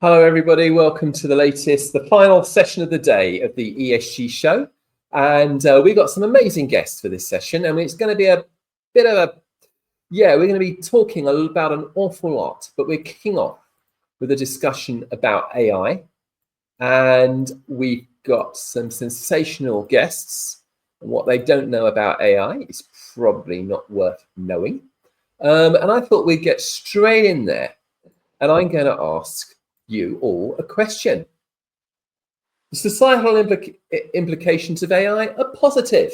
Hello, everybody. Welcome to the final session of the day of the ESG Show. And we've got some amazing guests for this session. And it's going to be a bit of we're going to be talking about an awful lot, but we're kicking off with a discussion about AI. And we've got some sensational guests. And what they don't know about AI is probably not worth knowing. And I thought we'd get straight in there. And I'm going to ask you all a question. The societal implications of AI are positive.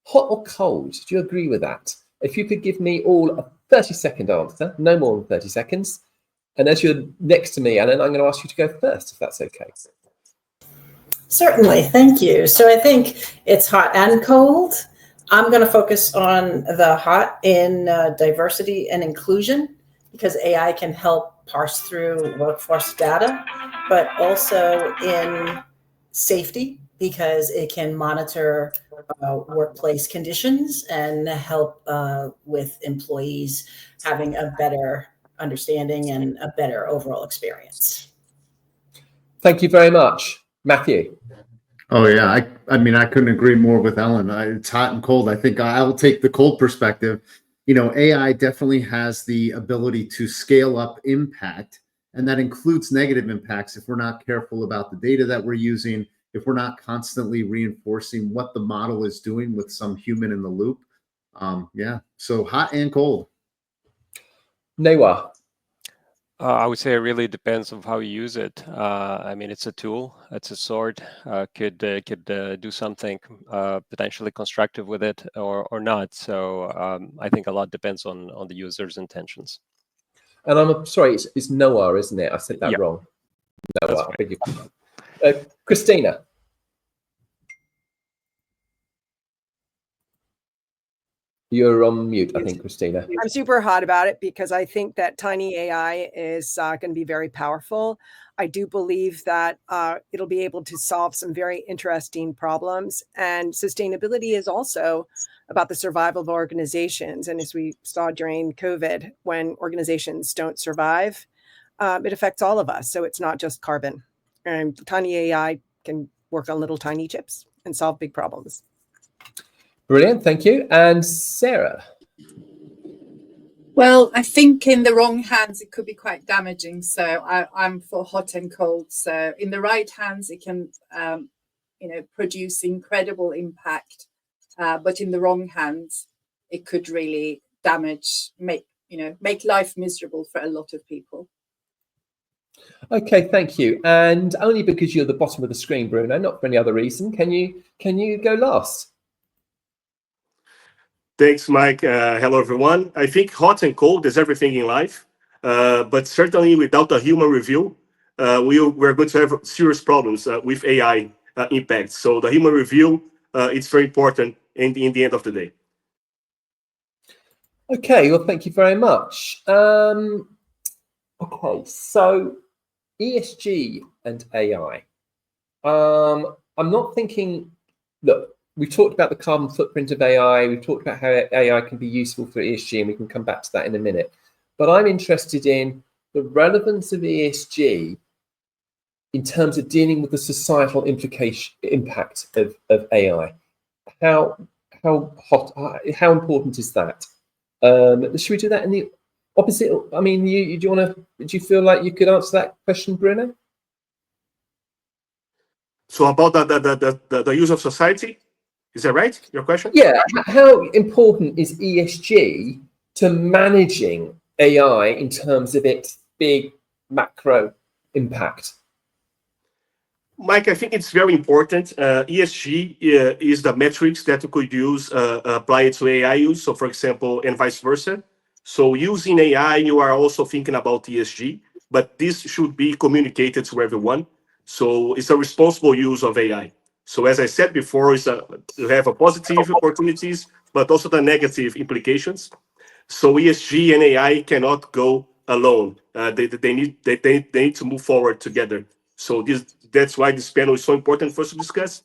Hot or cold? Do you agree with that? If you could give me all a 30-second answer, no more than 30 seconds. And as you're next to me, Alan, I'm going to ask you to go first, if that's okay. Certainly, thank you. So I think it's hot and cold. I'm going to focus on the hot in diversity and inclusion, because AI can help parse through workforce data, but also in safety, because it can monitor workplace conditions and help with employees having a better understanding and a better overall experience. Thank you very much. Matthew. Oh, yeah. I mean, I couldn't agree more with Ellen. It's hot and cold. I think I'll take the cold perspective. You know, AI definitely has the ability to scale up impact, and that includes negative impacts if we're not careful about the data that we're using, if we're not constantly reinforcing what the model is doing with some human in the loop. So hot and cold. Newa. I would say it really depends on how you use it. I mean, it's a tool, it's a sword, could do something potentially constructive with it or not. So I think a lot depends on the user's intentions. And I'm sorry, it's Noah, isn't it? I said that wrong. Noah, I beg your pardon. Christina. You're on mute, I think, Christina. I'm super hot about it because I think that tiny AI is going to be very powerful. I do believe that it'll be able to solve some very interesting problems. And sustainability is also about the survival of organizations. And as we saw during COVID, when organizations don't survive, it affects all of us. So it's not just carbon. And tiny AI can work on little tiny chips and solve big problems. Brilliant, thank you. And Sarah? Well, I think in the wrong hands, it could be quite damaging. So I'm for hot and cold. So in the right hands, it can, produce incredible impact. But in the wrong hands, it could really make life miserable for a lot of people. Okay, thank you. And only because you're the bottom of the screen, Bruno, not for any other reason, can you go last? Thanks, Mike. Hello, everyone. I think hot and cold is everything in life, but certainly without a human review, we're going to have serious problems with AI impact. So the human review, it's very important in the end of the day. Okay, well, thank you very much. Okay, so ESG and AI. I'm not thinking, look, we've talked about the carbon footprint of AI. We've talked about how AI can be useful for ESG, and we can come back to that in a minute. But I'm interested in the relevance of ESG in terms of dealing with the societal impact of AI. How important is that? Should we do that in the opposite? I mean, do you feel like you could answer that question, Bruno? So about the use of society? Is that right, your question? Yeah, how important is ESG to managing AI in terms of its big macro impact? Mike, I think it's very important. ESG is the metrics that you could use, apply it to AI use. So for example, and vice versa. So using AI, you are also thinking about ESG, but this should be communicated to everyone. So it's a responsible use of AI. So as I said before, you have a positive opportunities, but also the negative implications. So ESG and AI cannot go alone. They need to move forward together. So that's why this panel is so important for us to discuss.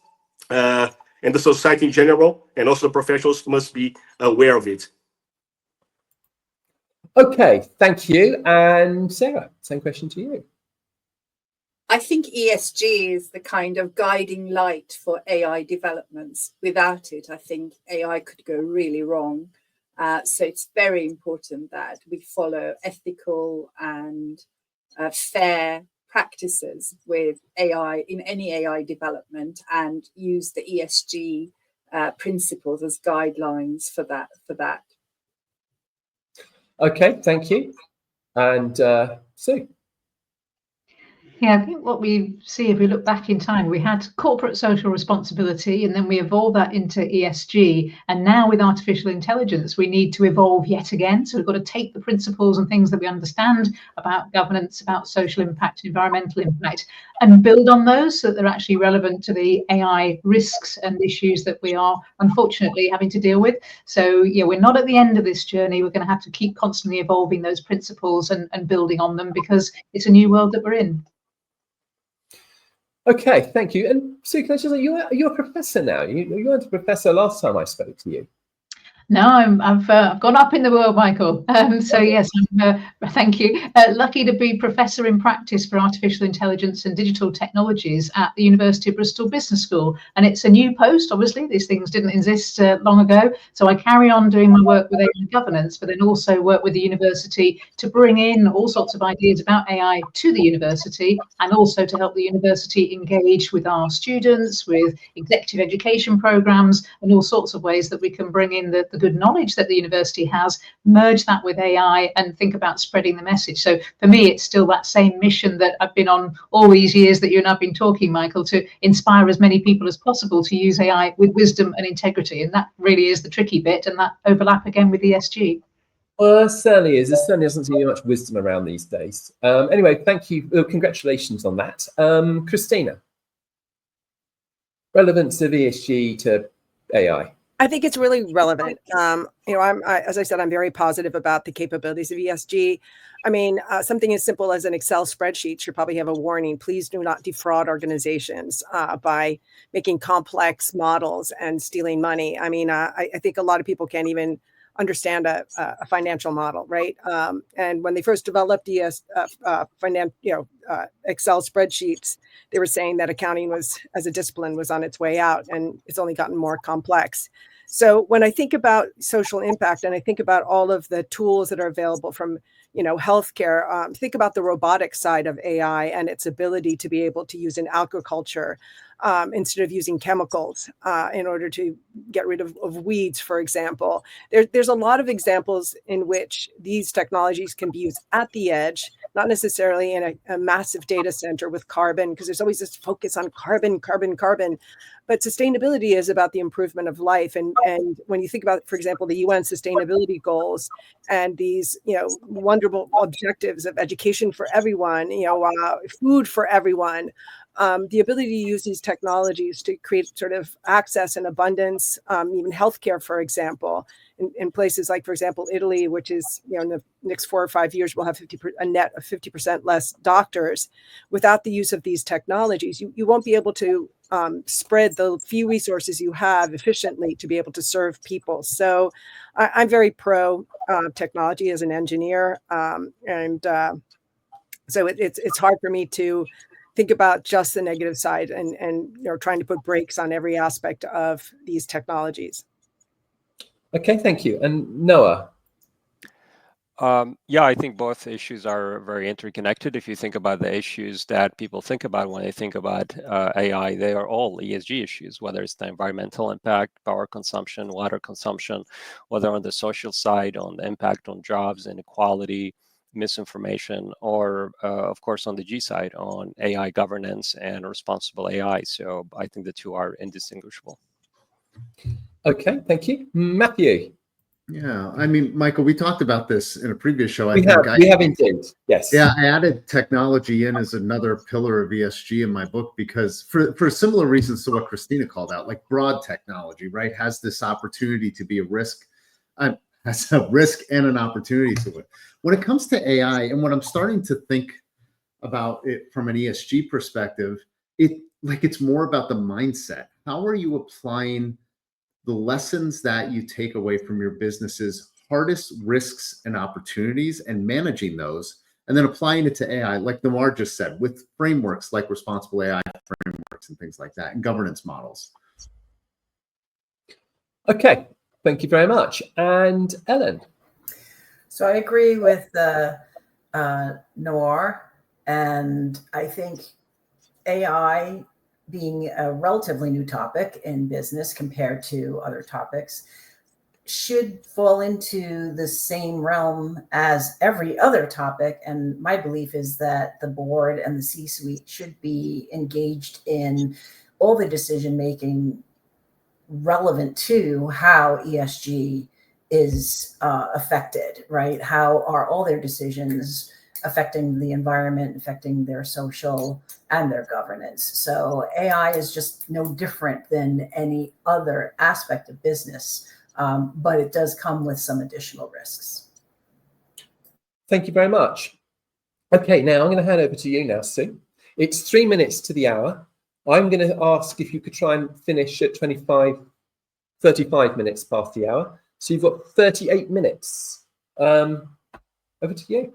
And the society in general, and also the professionals must be aware of it. Okay, thank you. And Sarah, same question to you. I think ESG is the kind of guiding light for AI developments. Without it, I think AI could go really wrong. So it's very important that we follow ethical and fair practices with AI in any AI development, and use the ESG principles as guidelines for that. Okay, thank you. And Sue. Yeah, I think what we see if we look back in time, we had corporate social responsibility, and then we evolved that into ESG. And now with artificial intelligence, we need to evolve yet again. So we've got to take the principles and things that we understand about governance, about social impact, environmental impact, and build on those so that they're actually relevant to the AI risks and issues that we are unfortunately having to deal with. So yeah, we're not at the end of this journey. We're going to have to keep constantly evolving those principles and building on them, because it's a new world that we're in. Okay, thank you. And Sue, can I just say, you're a professor now. You weren't a professor last time I spoke to you. No, I've gone up in the world, Michael. So yes, thank you. Lucky to be professor in practice for artificial intelligence and digital technologies at the University of Bristol Business School, and it's a new post. Obviously, these things didn't exist long ago, so I carry on doing my work with AI governance, but then also work with the university to bring in all sorts of ideas about AI to the university, and also to help the university engage with our students, with executive education programs, and all sorts of ways that we can bring in the good knowledge that the university has, merge that with AI, and think about spreading the message. So for me, it's still that same mission that I've been on all these years that you and I've been talking, Michael, to inspire as many people as possible to use AI with wisdom and integrity. And that really is the tricky bit, and that overlap again with ESG. Well, it certainly is. There certainly doesn't seem to be much wisdom around these days. Anyway, thank you. Congratulations on that. Christina, relevance of ESG to AI. I think it's really relevant. As I said, I'm very positive about the capabilities of ESG. I mean, something as simple as an Excel spreadsheet should probably have a warning: please do not defraud organizations by making complex models and stealing money. I mean, I think a lot of people can't even understand a financial model, right? And when they first developed Excel spreadsheets, they were saying that accounting as a discipline was on its way out, and it's only gotten more complex. So when I think about social impact, and I think about all of the tools that are available from healthcare, think about the robotic side of AI and its ability to be able to use in agriculture instead of using chemicals in order to get rid of weeds, for example. There's a lot of examples in which these technologies can be used at the edge, not necessarily in a massive data center with carbon, because there's always this focus on carbon. But sustainability is about the improvement of life. And when you think about, for example, the UN sustainability goals and these, wonderful objectives of education for everyone, food for everyone, the ability to use these technologies to create sort of access and abundance, even healthcare, for example, in places like, for example, Italy, which is, in the next 4 or 5 years, we'll have a net of 50% less doctors. Without the use of these technologies, you won't be able to spread the few resources you have efficiently to be able to serve people. So I'm very pro technology as an engineer. So it's hard for me to think about just the negative side and trying to put brakes on every aspect of these technologies. Okay, thank you. And Noah. Yeah, I think both issues are very interconnected. If you think about the issues that people think about when they think about AI, they are all ESG issues, whether it's the environmental impact, power consumption, water consumption, whether on the social side, on the impact on jobs, inequality, misinformation, or of course on the G side, on AI governance and responsible AI. So I think the two are indistinguishable. Okay, thank you. Matthew. Yeah, I mean, Michael, we talked about this in a previous show. We have indeed. Yes. Yeah, I added technology in as another pillar of ESG in my book because for similar reasons to what Christina called out, like broad technology, right, has this opportunity to be a risk, has a risk and an opportunity to it. When it comes to AI, and when I'm starting to think about it from an ESG perspective, it's more about the mindset. How are you applying the lessons that you take away from your business's hardest risks and opportunities and managing those, and then applying it to AI, like Noir just said, with frameworks like responsible AI frameworks and things like that, and governance models. Okay, thank you very much. And Ellen? So I agree with Noir, and I think AI being a relatively new topic in business compared to other topics should fall into the same realm as every other topic. And my belief is that the board and the C-suite should be engaged in all the decision making relevant to how ESG is affected, right? How are all their decisions affecting the environment, affecting their social and their governance? So AI is just no different than any other aspect of business, but it does come with some additional risks. Thank you very much. Okay, now I'm going to hand over to you now, Sue. It's 3 minutes to the hour. I'm going to ask if you could try and finish at 35 minutes past the hour. So you've got 38 minutes. Over to you.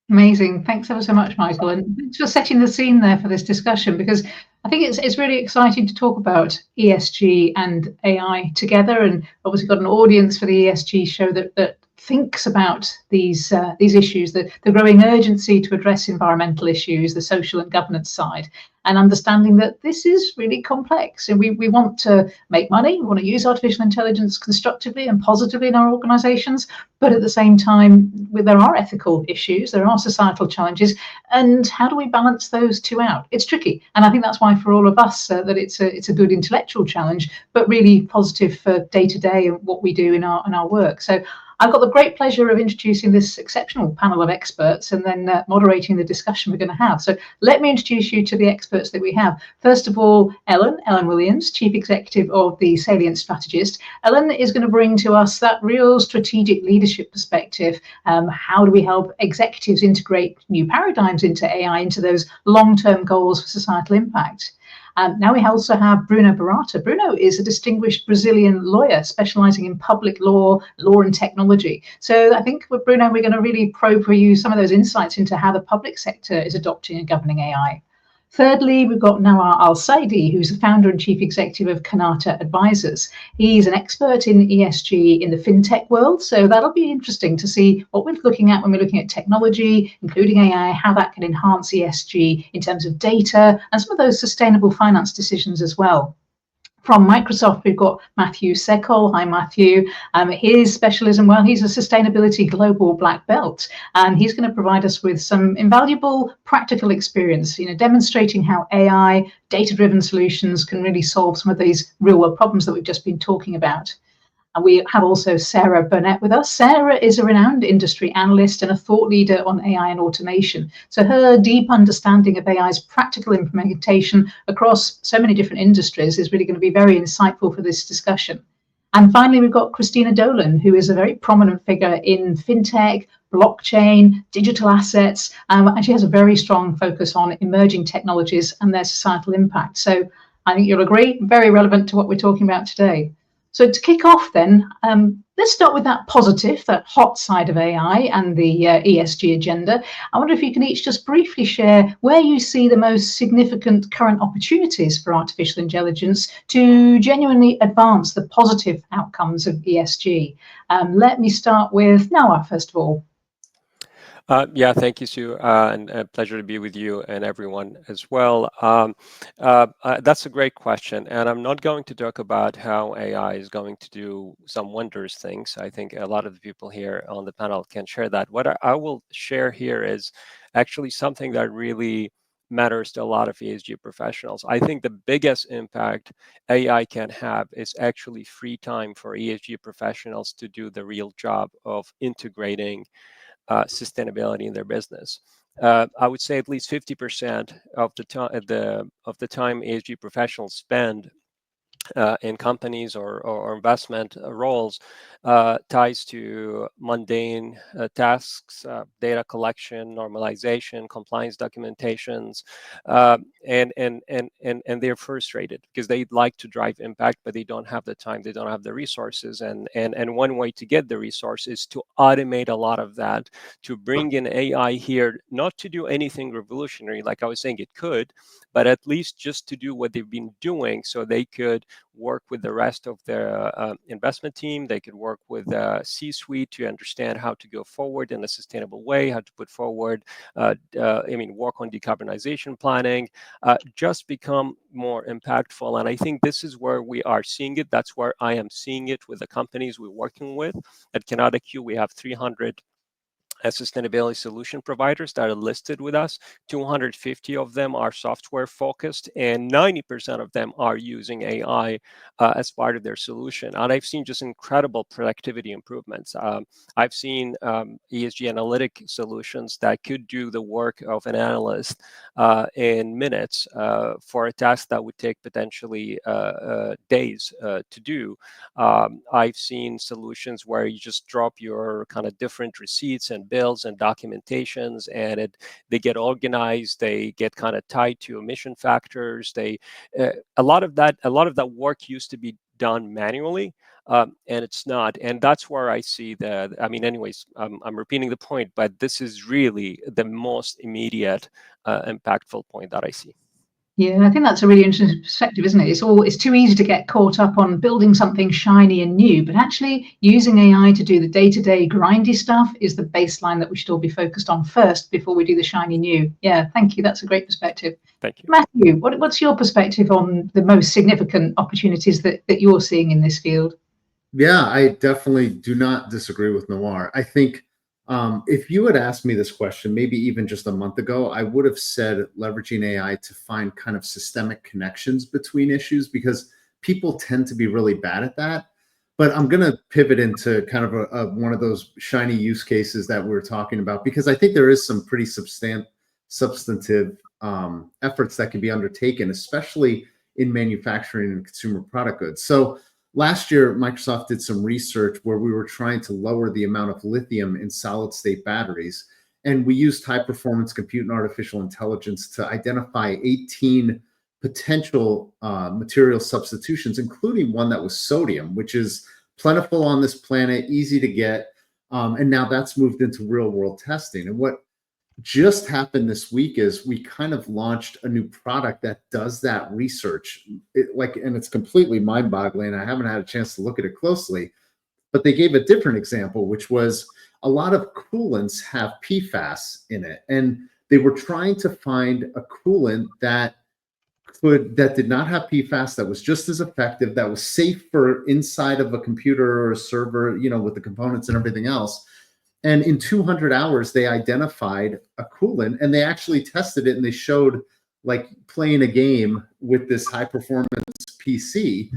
Amazing. Thanks ever so much, Michael. And thanks for setting the scene there for this discussion, because I think it's really exciting to talk about ESG and AI together. And obviously got an audience for the ESG show that thinks about these issues, the growing urgency to address environmental issues, the social and governance side, and understanding that this is really complex. And we want to make money, we want to use artificial intelligence constructively and positively in our organizations, but at the same time, there are ethical issues, there are societal challenges, and how do we balance those two out? It's tricky. And I think that's why for all of us that it's a good intellectual challenge, but really positive for day to day and what we do in our work. So I've got the great pleasure of introducing this exceptional panel of experts and then moderating the discussion we're going to have. So let me introduce you to the experts that we have. First of all, Ellen Williams, Chief Executive of the Salient Strategist. Ellen is going to bring to us that real strategic leadership perspective. How do we help executives integrate new paradigms into AI, into those long-term goals for societal impact? Now we also have Bruno Barata. Bruno is a distinguished Brazilian lawyer specializing in public law and technology. So I think with Bruno, we're going to really probe for you some of those insights into how the public sector is adopting and governing AI. Thirdly, we've got Nawar Al-Saidi, who's the founder and chief executive of Kanata Advisors. He's an expert in ESG in the fintech world, so that'll be interesting to see what we're looking at when we're looking at technology, including AI, how that can enhance ESG in terms of data and some of those sustainable finance decisions as well. From Microsoft, we've got Matthew Sekol. Hi, Matthew. His specialism, well, he's a sustainability global black belt, and he's going to provide us with some invaluable practical experience, demonstrating how AI, data-driven solutions can really solve some of these real-world problems that we've just been talking about. And we have also Sarah Burnett with us. Sarah is a renowned industry analyst and a thought leader on AI and automation. So her deep understanding of AI's practical implementation across so many different industries is really going to be very insightful for this discussion. And finally, we've got Christina Dolan, who is a very prominent figure in fintech, blockchain, digital assets, and she has a very strong focus on emerging technologies and their societal impact. So I think you'll agree, very relevant to what we're talking about today. So to kick off then, let's start with that positive, that hot side of AI and the ESG agenda. I wonder if you can each just briefly share where you see the most significant current opportunities for artificial intelligence to genuinely advance the positive outcomes of ESG. Let me start with Noah, first of all. Yeah, thank you, Sue, and a pleasure to be with you and everyone as well. That's a great question, and I'm not going to talk about how AI is going to do some wondrous things. I think a lot of the people here on the panel can share that. What I will share here is actually something that really matters to a lot of ESG professionals. I think the biggest impact AI can have is actually free time for ESG professionals to do the real job of integrating sustainability in their business. I would say at least 50% of the time ESG professionals spend in companies or investment roles ties to mundane tasks, data collection, normalization, compliance documentations, and they're frustrated because they'd like to drive impact, but they don't have the time, they don't have the resources, and one way to get the resources is to automate a lot of that, to bring in AI here, not to do anything revolutionary, like I was saying it could, but at least just to do what they've been doing, so they could work with the rest of their investment team. They could work with C-suite to understand how to go forward in a sustainable way, how to put forward, work on decarbonization planning, just become more impactful. And I think this is where we are seeing it. That's where I am seeing it with the companies we're working with. At Canada Q, we have 300 sustainability solution providers that are listed with us. 250 of them are software focused, and 90% of them are using AI as part of their solution. And I've seen just incredible productivity improvements. I've seen ESG analytic solutions that could do the work of an analyst in minutes for a task that would take potentially days to do. I've seen solutions where you just drop your kind of different receipts and bills and documentations, and they get organized. They get kind of tied to emission factors. A lot of that work used to be done manually, and it's not. And that's where I see I'm repeating the point, but this is really the most immediate, impactful point that I see. Yeah, I think that's a really interesting perspective, isn't it? It's too easy to get caught up on building something shiny and new, but actually using AI to do the day-to-day grindy stuff is the baseline that we should all be focused on first before we do the shiny new. Yeah, thank you. That's a great perspective. Thank you. Matthew, what's your perspective on the most significant opportunities that you're seeing in this field? Yeah, I definitely do not disagree with Noir. I think if you had asked me this question, maybe even just a month ago, I would have said leveraging AI to find kind of systemic connections between issues, because people tend to be really bad at that. But I'm going to pivot into kind of one of those shiny use cases that we were talking about, because I think there is some pretty substantive efforts that can be undertaken, especially in manufacturing and consumer product goods. So last year, Microsoft did some research where we were trying to lower the amount of lithium in solid state batteries. And we used high performance compute and artificial intelligence to identify 18 potential material substitutions, including one that was sodium, which is plentiful on this planet, easy to get. And now that's moved into real world testing. And what just happened this week is we kind of launched a new product that does that research. And it's completely mind-boggling. I haven't had a chance to look at it closely, but they gave a different example, which was a lot of coolants have PFAS in it, and they were trying to find a coolant that did not have PFAS, that was just as effective, that was safe for inside of a computer or a server, with the components and everything else. And in 200 hours, they identified a coolant, and they actually tested it, and they showed like playing a game with this high performance PC.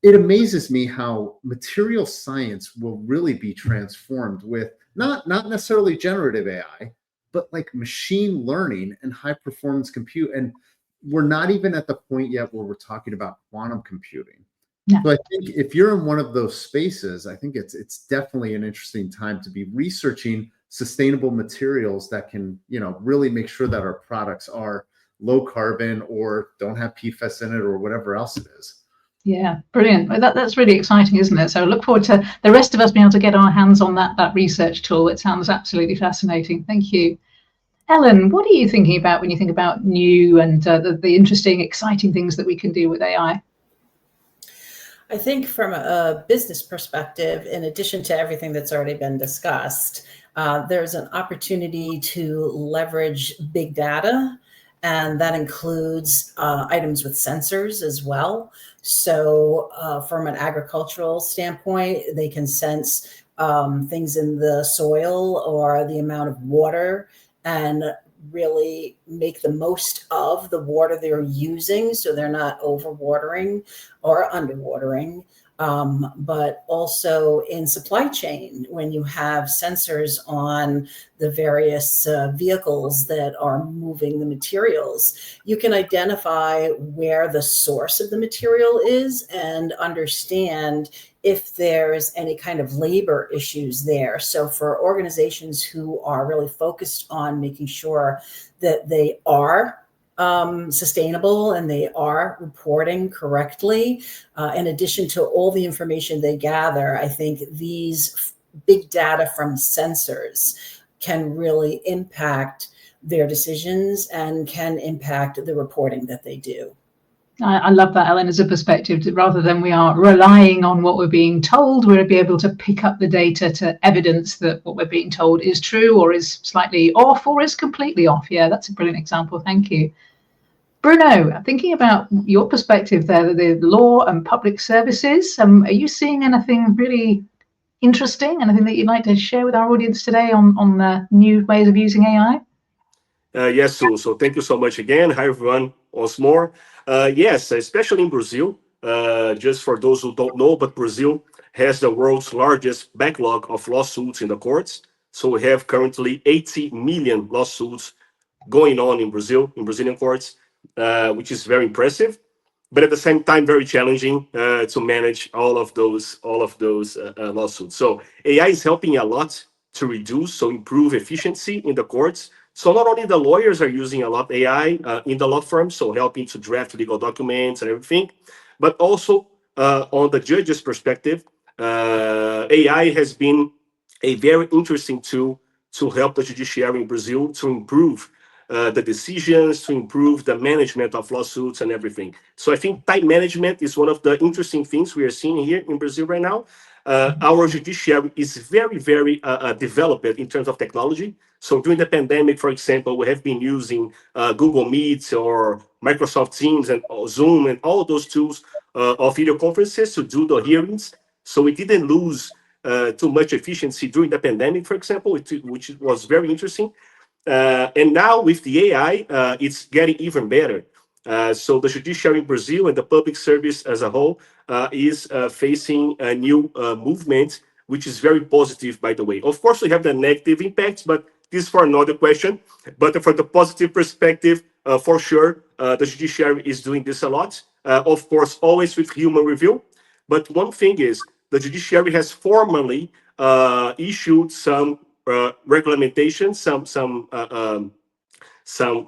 It amazes me how material science will really be transformed with not necessarily generative AI, but like machine learning and high performance compute. And we're not even at the point yet where we're talking about quantum computing. Yeah. So I think if you're in one of those spaces, I think it's definitely an interesting time to be researching sustainable materials that can, really make sure that our products are low carbon or don't have PFAS in it or whatever else it is. Yeah, brilliant. That's really exciting, isn't it? So I look forward to the rest of us being able to get our hands on that research tool. It sounds absolutely fascinating. Thank you. Ellen, what are you thinking about when you think about new and the interesting, exciting things that we can do with AI? I think from a business perspective, in addition to everything that's already been discussed, there's an opportunity to leverage big data, and that includes items with sensors as well. So from an agricultural standpoint, they can sense things in the soil or the amount of water, and really make the most of the water they're using, so they're not overwatering or underwatering. but also in supply chain, when you have sensors on the various vehicles that are moving the materials, you can identify where the source of the material is and understand if there's any kind of labor issues there. So for organizations who are really focused on making sure that they are sustainable and they are reporting correctly, in addition to all the information they gather, I think these big data from sensors can really impact their decisions and can impact the reporting that they do. I love that, Ellen, as a perspective, that rather than we are relying on what we're being told, we'll be able to pick up the data to evidence that what we're being told is true or is slightly off or is completely off. Yeah, that's a brilliant example. Thank you. Bruno, thinking about your perspective there, the law and public services, are you seeing anything really interesting, anything that you'd like to share with our audience today on the new ways of using AI? Yes, Sue. So thank you so much again. Hi, everyone, once more. Yes, especially in Brazil, just for those who don't know, but Brazil has the world's largest backlog of lawsuits in the courts. So we have currently 80 million lawsuits going on in Brazil, in Brazilian courts, which is very impressive, but at the same time very challenging to manage all of those lawsuits. So AI is helping a lot to reduce, so improve efficiency in the courts. So not only the lawyers are using a lot AI in the law firm, so helping to draft legal documents and everything, but also on the judge's perspective, AI has been a very interesting tool to help the judiciary in Brazil to improve the decisions, to improve the management of lawsuits and everything. So I think time management is one of the interesting things we are seeing here in Brazil right now. Our judiciary is very, very developed in terms of technology. So during the pandemic, for example, we have been using Google Meet or Microsoft Teams and Zoom and all those tools of video conferences to do the hearings. So we didn't lose too much efficiency during the pandemic, for example, which was very interesting. And now with the AI, it's getting even better. So the judiciary in Brazil and the public service as a whole is facing a new movement, which is very positive, by the way. Of course, we have the negative impacts, but this is for another question. But from the positive perspective, for sure, the judiciary is doing this a lot. Of course, always with human review. But one thing is, the judiciary has formally issued some regulations, some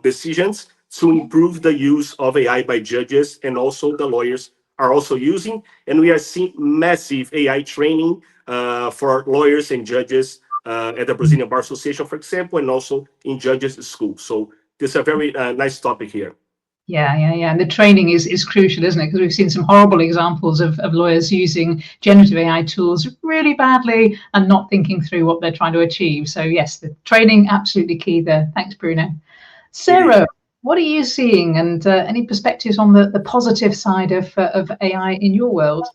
decisions to improve the use of AI by judges, and also the lawyers are also using. And we are seeing massive AI training for lawyers and judges at the Brazilian Bar Association, for example, and also in judges' schools. So this is a very nice topic here. Yeah. And the training is crucial, isn't it? Because we've seen some horrible examples of lawyers using generative AI tools really badly and not thinking through what they're trying to achieve. So yes, the training, absolutely key there. Thanks, Bruno. Sarah, what are you seeing, and any perspectives on the positive side of AI in your world?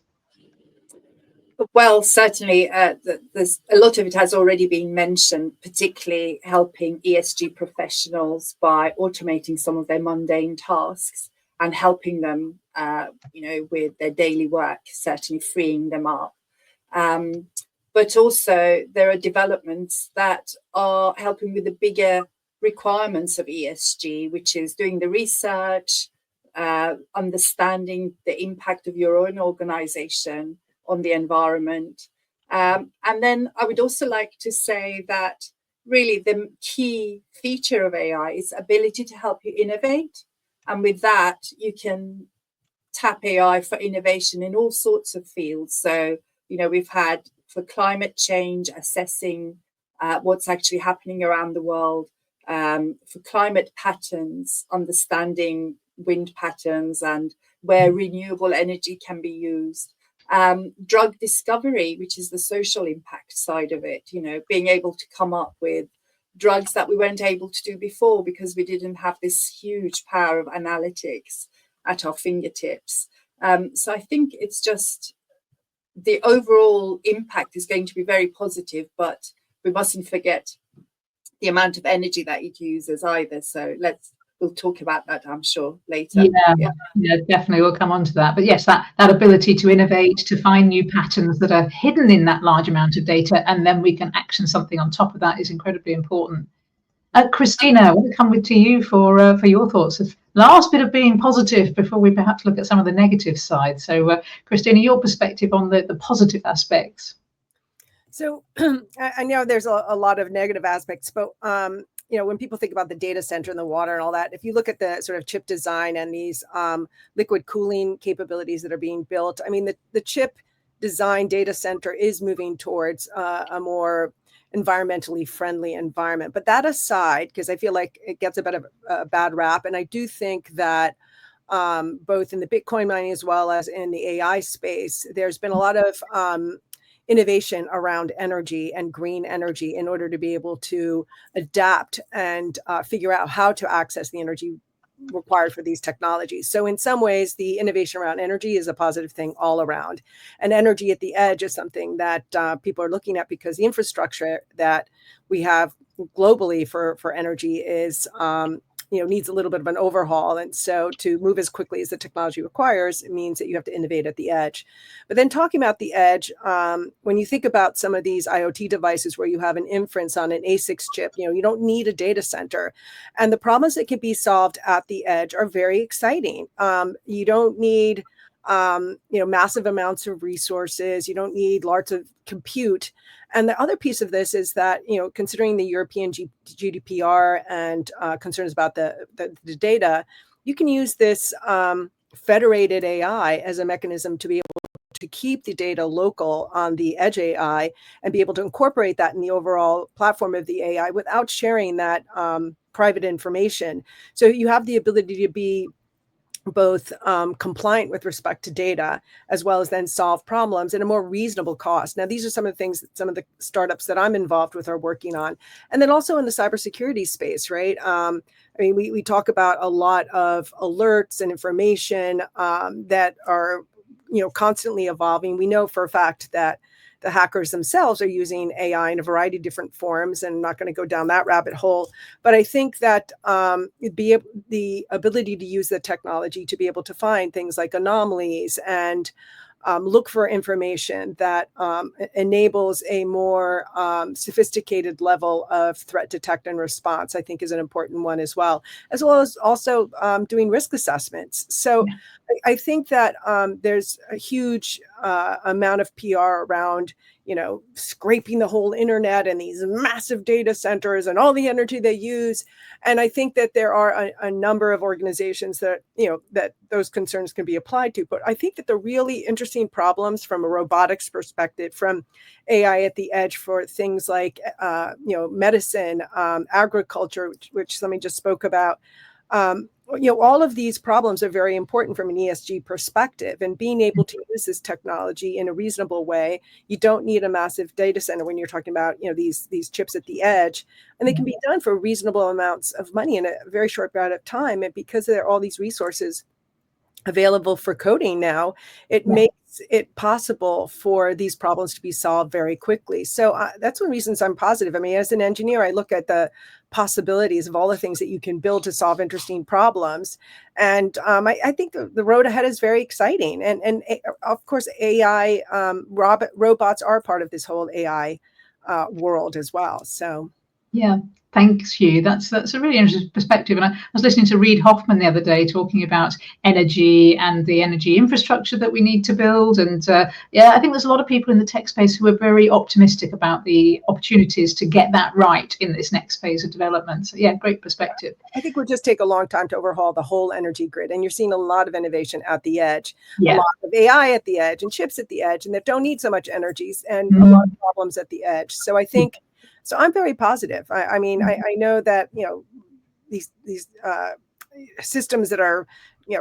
Well, certainly, there's a lot of it has already been mentioned, particularly helping ESG professionals by automating some of their mundane tasks and helping them, with their daily work, certainly freeing them up. But also, there are developments that are helping with the bigger requirements of ESG, which is doing the research, understanding the impact of your own organization on the environment. And then I would also like to say that really the key feature of AI is ability to help you innovate. And with that, you can tap AI for innovation in all sorts of fields. So, we've had for climate change, assessing what's actually happening around the world, for climate patterns, understanding wind patterns and where renewable energy can be used. Drug discovery, which is the social impact side of it, being able to come up with drugs that we weren't able to do before because we didn't have this huge power of analytics at our fingertips. So I think it's just the overall impact is going to be very positive, but we mustn't forget the amount of energy that it uses either. So let's we'll talk about that, I'm sure, later. Yeah, definitely. We'll come on to that. But yes, that ability to innovate, to find new patterns that are hidden in that large amount of data, and then we can action something on top of that is incredibly important. Christina, I want to come to you for your thoughts. Last bit of being positive before we perhaps look at some of the negative side. So, Christina, your perspective on the positive aspects. So I know there's a lot of negative aspects, but when people think about the data center and the water and all that, if you look at the sort of chip design and these liquid cooling capabilities that are being built, I mean, the chip design data center is moving towards a more environmentally friendly environment. But that aside, because I feel like it gets a bit of a bad rap, and I do think that both in the Bitcoin mining as well as in the AI space, there's been a lot of innovation around energy and green energy in order to be able to adapt and figure out how to access the energy required for these technologies. So in some ways, the innovation around energy is a positive thing all around. And energy at the edge is something that people are looking at because the infrastructure that we have globally for energy is needs a little bit of an overhaul. And so to move as quickly as the technology requires, it means that you have to innovate at the edge. But then talking about the edge, when you think about some of these IoT devices where you have an inference on an ASICs chip, you don't need a data center. And the problems that can be solved at the edge are very exciting. You don't need massive amounts of resources. You don't need lots of compute. And the other piece of this is that, considering the European GDPR and concerns about the data, you can use this federated AI as a mechanism to be able to keep the data local on the edge AI and be able to incorporate that in the overall platform of the AI without sharing that private information. So you have the ability to be both compliant with respect to data, as well as then solve problems at a more reasonable cost. Now, these are some of the things that some of the startups that I'm involved with are working on. And then also in the cybersecurity space, right? We talk about a lot of alerts and information that are, constantly evolving. We know for a fact that the hackers themselves are using AI in a variety of different forms, and I'm not going to go down that rabbit hole. But I think that the ability to use the technology to be able to find things like anomalies and look for information that enables a more sophisticated level of threat detect and response, I think is an important one as well as also doing risk assessments. So I think that there's a huge amount of PR around, scraping the whole internet and these massive data centers and all the energy they use. And I think that there are a number of organizations that, that those concerns can be applied to. But I think that the really interesting problems from a robotics perspective, from AI at the edge for things like, medicine, agriculture, which somebody just spoke about, all of these problems are very important from an ESG perspective, and being able to use this technology in a reasonable way. You don't need a massive data center when you're talking about, these chips at the edge, and they can be done for reasonable amounts of money in a very short amount of time. And because there are all these resources available for coding now, it makes it possible for these problems to be solved very quickly. So that's one of the reasons I'm positive. I mean, as an engineer, I look at the possibilities of all the things that you can build to solve interesting problems. And I think the road ahead is very exciting. And of course, AI, robots are part of this whole AI world as well. So. Yeah, thanks, Hugh. That's a really interesting perspective. And I was listening to Reid Hoffman the other day talking about energy and the energy infrastructure that we need to build. And I think there's a lot of people in the tech space who are very optimistic about the opportunities to get that right in this next phase of development. So yeah, great perspective. I think it will just take a long time to overhaul the whole energy grid. And you're seeing a lot of innovation at the edge, a lot of AI at the edge and chips at the edge, and that don't need so much energies, and a lot of problems at the edge. So I think, so I'm very positive. I mean, I know that, these systems that are,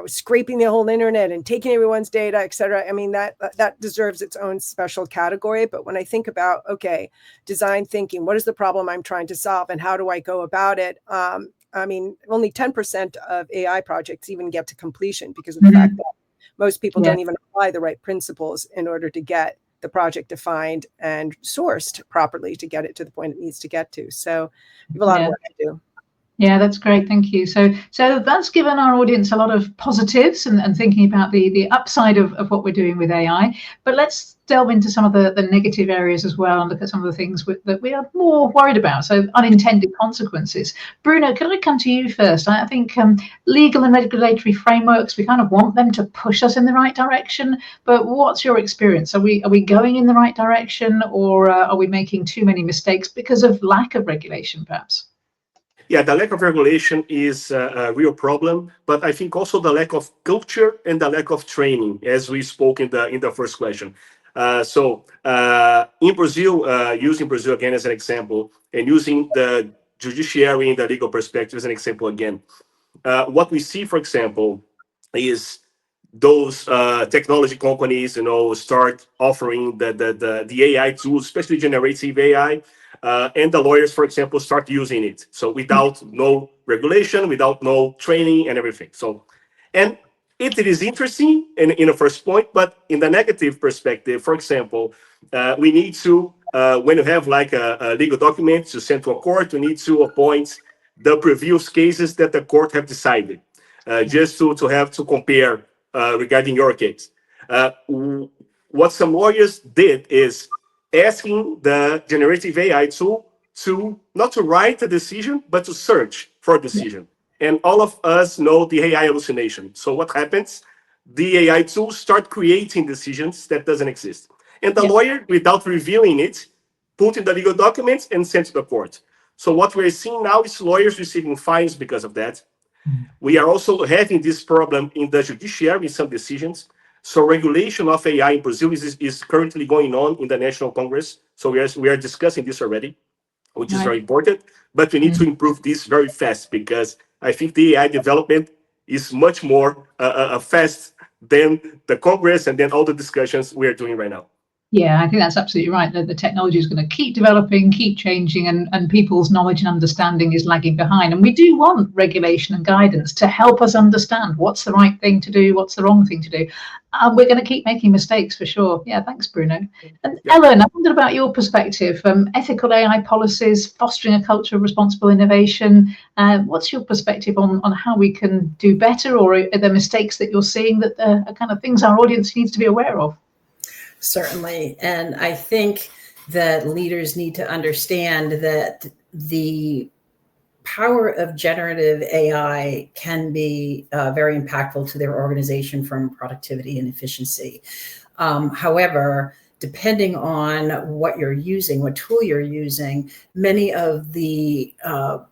scraping the whole internet and taking everyone's data, et cetera. I mean, that deserves its own special category. But when I think about, okay, design thinking, what is the problem I'm trying to solve and how do I go about it? I mean, only 10% of AI projects even get to completion because of the fact that most people don't even apply the right principles in order to get the project defined and sourced properly to get it to the point it needs to get to. So we have a lot of work to do. Yeah, that's great. Thank you. So that's given our audience a lot of positives and thinking about the upside of what we're doing with AI. But let's delve into some of the negative areas as well and look at some of the things that we are more worried about. So unintended consequences. Bruno, can I come to you first? I think legal and regulatory frameworks, we kind of want them to push us in the right direction. But what's your experience? Are we going in the right direction, or are we making too many mistakes because of lack of regulation, perhaps? Yeah, the lack of regulation is a real problem, but I think also the lack of culture and the lack of training, as we spoke in the first question. In Brazil, using Brazil again as an example, and using the judiciary in the legal perspective as an example again, what we see, for example, is those technology companies, start offering the AI tools, especially generative AI, and the lawyers, for example, start using it. So without no regulation, without no training and everything. And it is interesting in the first point, but in the negative perspective, for example, we need to, when you have like a legal document to send to a court, we need to appoint the previous cases that the court have decided, just to have to compare regarding your case. What some lawyers did is asking the generative AI tool to not to write a decision, but to search for a decision. And all of us know the AI hallucination. So what happens? The AI tools start creating decisions that doesn't exist. And the lawyer, without revealing it, put in the legal documents and sent to the court. So what we're seeing now is lawyers receiving fines because of that. We are also having this problem in the judiciary in some decisions. So regulation of AI in Brazil is currently going on in the National Congress. So we are discussing this already, which is very important. But we need to improve this very fast, because I think the AI development is much more fast than the Congress and then all the discussions we are doing right now. Yeah, I think that's absolutely right. The technology is going to keep developing, keep changing, and people's knowledge and understanding is lagging behind. And we do want regulation and guidance to help us understand what's the right thing to do, what's the wrong thing to do. We're going to keep making mistakes for sure. Yeah, thanks, Bruno. And Ellen, I wondered about your perspective. Ethical AI policies, fostering a culture of responsible innovation. What's your perspective on how we can do better, or are there mistakes that you're seeing that are kind of things our audience needs to be aware of? Certainly. And I think that leaders need to understand that the power of generative AI can be very impactful to their organization from productivity and efficiency. However, depending on what you're using, what tool you're using, many of the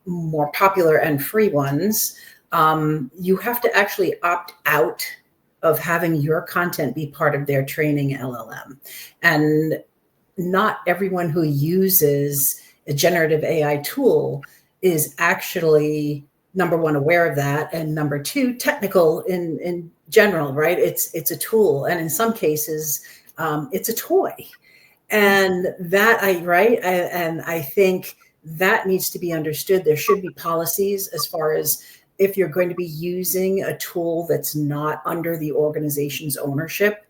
more popular and free ones, you have to actually opt out of having your content be part of their training LLM. And not everyone who uses a generative AI tool is actually, number one, aware of that, and number two, technical in general, right? It's a tool, and in some cases, it's a toy. And that I think that needs to be understood. There should be policies as far as, if you're going to be using a tool that's not under the organization's ownership,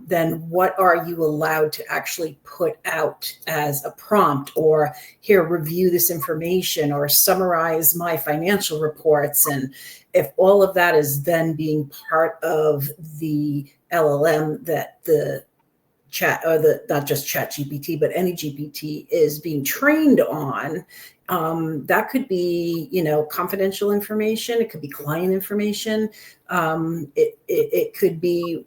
then what are you allowed to actually put out as a prompt, or here, review this information, or summarize my financial reports. And if all of that is then being part of the LLM that the chat, or not just chat GPT, but any GPT is being trained on, that could be, confidential information. It could be client information. It could be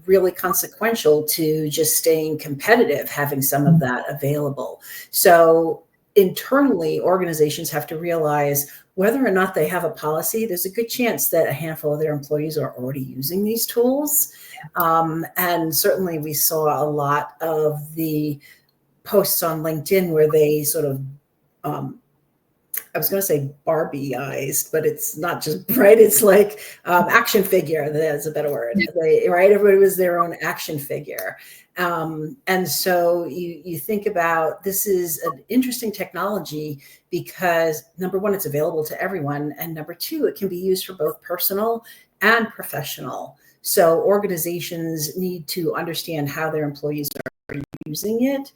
really consequential to just staying competitive, having some of that available. So internally, organizations have to realize whether or not they have a policy, there's a good chance that a handful of their employees are already using these tools. And certainly we saw a lot of the posts on LinkedIn where they sort of, I was going to say Barbie-ized, but it's not just, right? It's like action figure. That's a better word, right? Everybody was their own action figure. And so you think about, this is an interesting technology because, number one, it's available to everyone. And number two, it can be used for both personal and professional. So organizations need to understand how their employees are using it.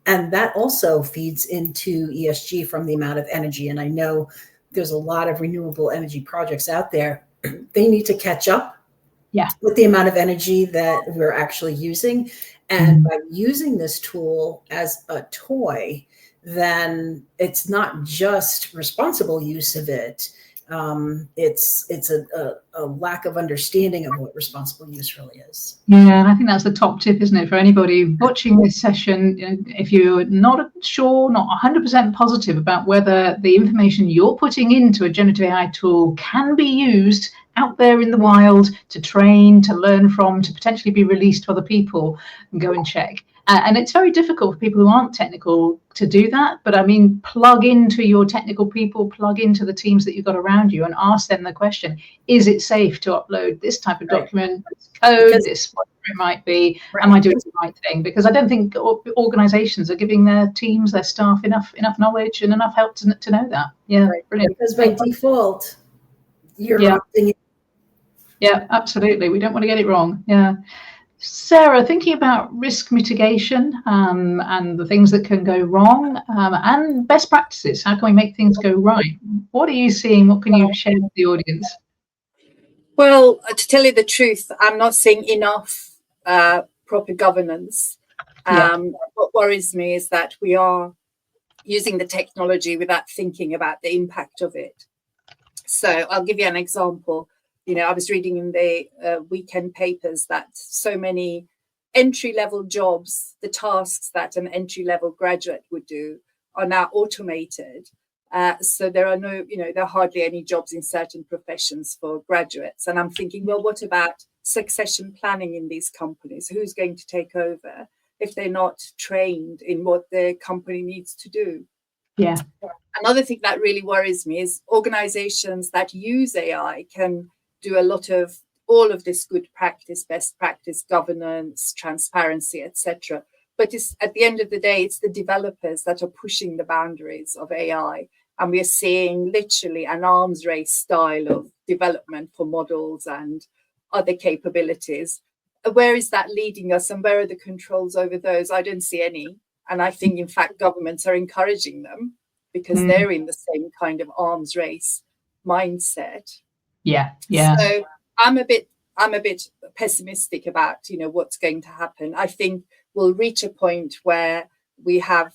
And that also feeds into ESG from the amount of energy. And I know there's a lot of renewable energy projects out there. They need to catch up with the amount of energy that we're actually using. And by using this tool as a toy, then it's not just responsible use of it. It's a lack of understanding of what responsible use really is. Yeah, and I think that's the top tip, isn't it, for anybody watching this session? If you're not sure, not 100% positive about whether the information you're putting into a generative AI tool can be used out there in the wild to train, to learn from, to potentially be released to other people, and go and check. And it's very difficult for people who aren't technical to do that. But I mean, plug into your technical people, plug into the teams that you've got around you and ask them the question, is it safe to upload this type of document, this code, this whatever it might be? Am I doing the right thing? Because I don't think organizations are giving their teams, their staff enough knowledge and enough help to know that. Yeah, brilliant. Because by default, you're opting in. Yeah, absolutely. We don't want to get it wrong. Yeah. Sarah, thinking about risk mitigation and the things that can go wrong and best practices, how can we make things go right? What are you seeing? What can you share with the audience? Well, to tell you the truth, I'm not seeing enough proper governance. What worries me is that we are using the technology without thinking about the impact of it. So I'll give you an example. You know, I was reading in the weekend papers that so many entry-level jobs, the tasks that an entry-level graduate would do, are now automated. So there are there are hardly any jobs in certain professions for graduates. And I'm thinking, well, what about succession planning in these companies? Who's going to take over if they're not trained in what the company needs to do? Yeah. Another thing that really worries me is organizations that use AI can do a lot of all of this good practice, best practice, governance, transparency, etc. But it's, at the end of the day, it's the developers that are pushing the boundaries of AI. And we're seeing literally an arms race style of development for models and other capabilities. Where is that leading us and where are the controls over those? I don't see any. And I think, in fact, governments are encouraging them because they're in the same kind of arms race mindset. Yeah. So I'm a bit pessimistic about what's going to happen. I think we'll reach a point where we have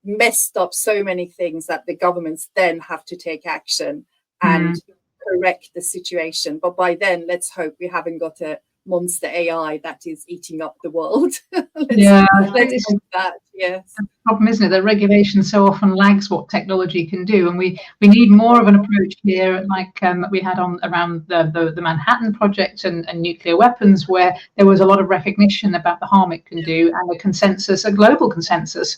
messed up so many things that the governments then have to take action and correct the situation. But by then, let's hope we haven't got a monster AI that is eating up the world. let's hope that. Yes. The problem, isn't it? The regulation so often lags what technology can do, and we need more of an approach here, like we had around the Manhattan Project and nuclear weapons, where there was a lot of recognition about the harm it can do and a global consensus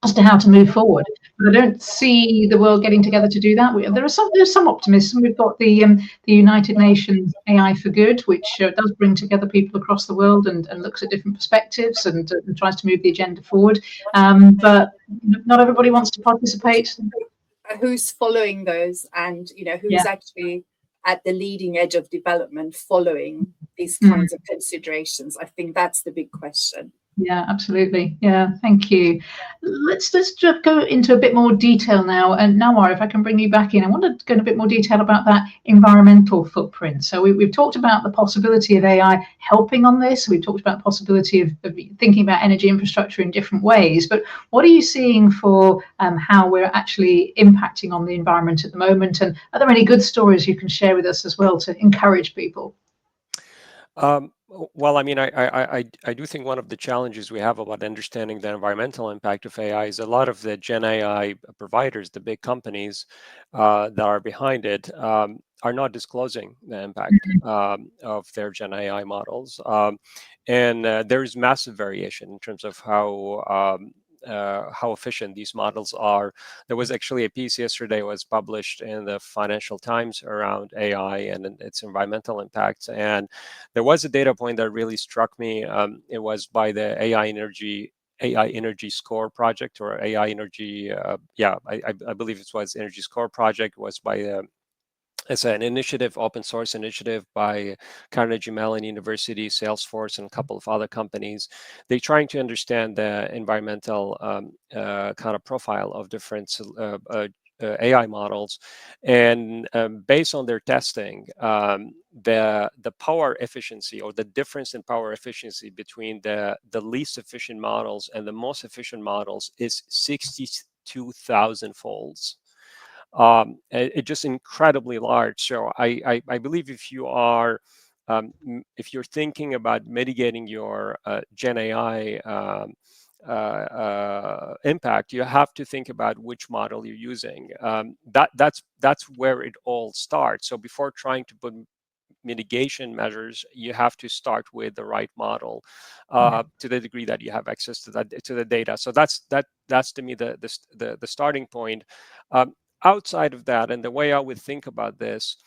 as to how to move forward. But I don't see the world getting together to do that. There's some optimism. We've got the United Nations AI for Good, which does bring together people across the world and looks at different perspectives and tries to move the agenda forward. But not everybody wants to participate. Who's following those, and who's actually at the leading edge of development following these kinds of considerations? I think that's the big question. Yeah, absolutely. Yeah, thank you. Let's just go into a bit more detail now. And Nawar, if I can bring you back in, I want to go into a bit more detail about that environmental footprint. So we've talked about the possibility of AI helping on this. We've talked about the possibility of thinking about energy infrastructure in different ways. But what are you seeing for how we're actually impacting on the environment at the moment? And are there any good stories you can share with us as well to encourage people? Well, I mean, I do think one of the challenges we have about understanding the environmental impact of AI is a lot of the Gen AI providers, the big companies that are behind it, are not disclosing the impact of their Gen AI models. And there's massive variation in terms of how efficient these models are. There was actually a piece yesterday was published in the Financial Times around AI and its environmental impacts. And there was a data point that really struck me. It was by the AI Energy Score project, or AI Energy. I believe it was Energy Score project. It was by It's an initiative, open source initiative by Carnegie Mellon University, Salesforce, and a couple of other companies. They're trying to understand the environmental kind of profile of different AI models, and based on their testing, the power efficiency, or the difference in power efficiency between the least efficient models and the most efficient models is 62,000 folds. It's just incredibly large. So I believe if you are if you're thinking about mitigating your Gen AI impact, you have to think about which model you're using. That's where it all starts. So before trying to put mitigation measures, you have to start with the right model to the degree that you have access to the data. So that's to me the starting point. Outside of that, and the way I would think about this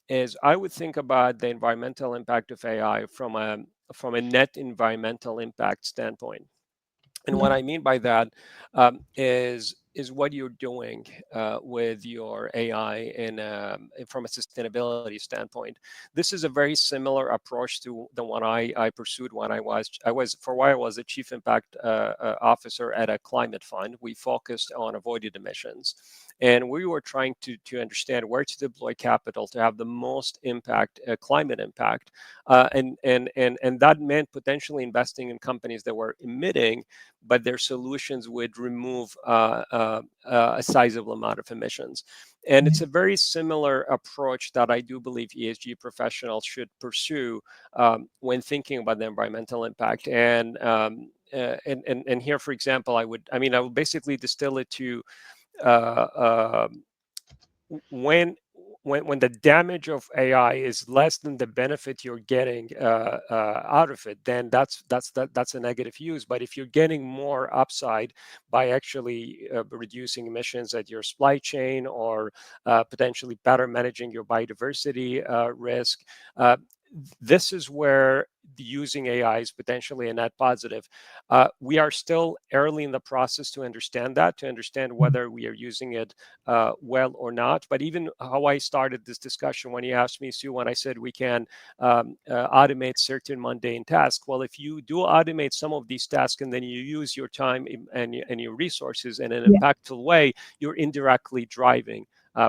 is I would think about the environmental impact of AI from a net environmental impact standpoint. And what I mean by that is what you're doing with your AI and from a sustainability standpoint. This is a very similar approach to the one I pursued when I was for a while I was the chief impact officer at a climate fund. We focused on avoided emissions, and we were trying to understand where to deploy capital to have the most impact, climate impact, and that meant potentially investing in companies that were emitting, but their solutions would remove a sizable amount of emissions. And it's a very similar approach that I do believe ESG professionals should pursue when thinking about the environmental impact. And here, for example, I would basically distill it to when the damage of AI is less than the benefit you're getting out of it, then that's a negative use. But if you're getting more upside by actually reducing emissions at your supply chain, or potentially better managing your biodiversity risk, this is where using AI is potentially a net positive. We are still early in the process to understand whether we are using it well or not. But even how I started this discussion, when you asked me, Sue, when I said we can automate certain mundane tasks, well, if you do automate some of these tasks and then you use your time and your resources in an impactful way, you're indirectly driving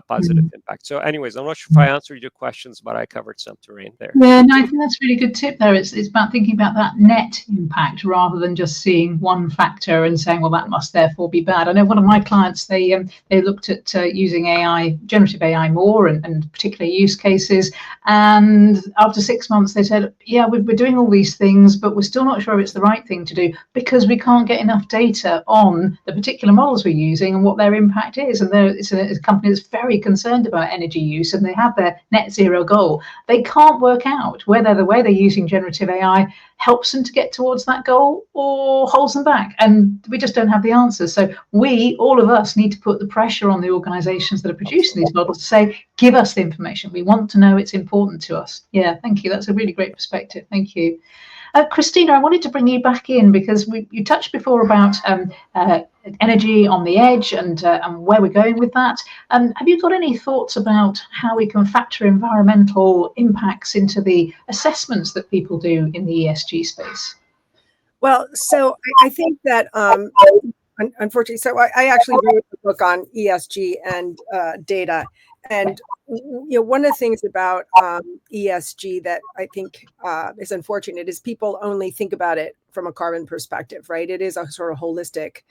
positive impact. So anyways, I'm not sure if I answered your questions, but I covered some terrain there. Yeah, no, I think that's a really good tip there. It's about thinking about that net impact rather than just seeing one factor and saying, well, that must therefore be bad. I know one of my clients, they looked at using AI, generative AI more, and particular use cases. And after 6 months, they said, yeah, we're doing all these things, but we're still not sure it's the right thing to do because we can't get enough data on the particular models we're using and what their impact is. And it's a company that's very concerned about energy use, and they have their net zero goal. They can't work out whether the way they're using generative AI helps them to get towards that goal or holds them back. And we just don't have the answers. So all of us need to put the pressure on the organizations that are producing these models to say, give us the information. We want to know, it's important to us. Yeah, thank you. That's a really great perspective. Thank you. Christina, I wanted to bring you back in because you touched before about energy on the edge and where we're going with that. Have you got any thoughts about how we can factor environmental impacts into the assessments that people do in the ESG space? Well, so I think that unfortunately, so I actually wrote a book on ESG and data. And one of the things about ESG that I think is unfortunate is people only think about it from a carbon perspective, right? It is a sort of holistic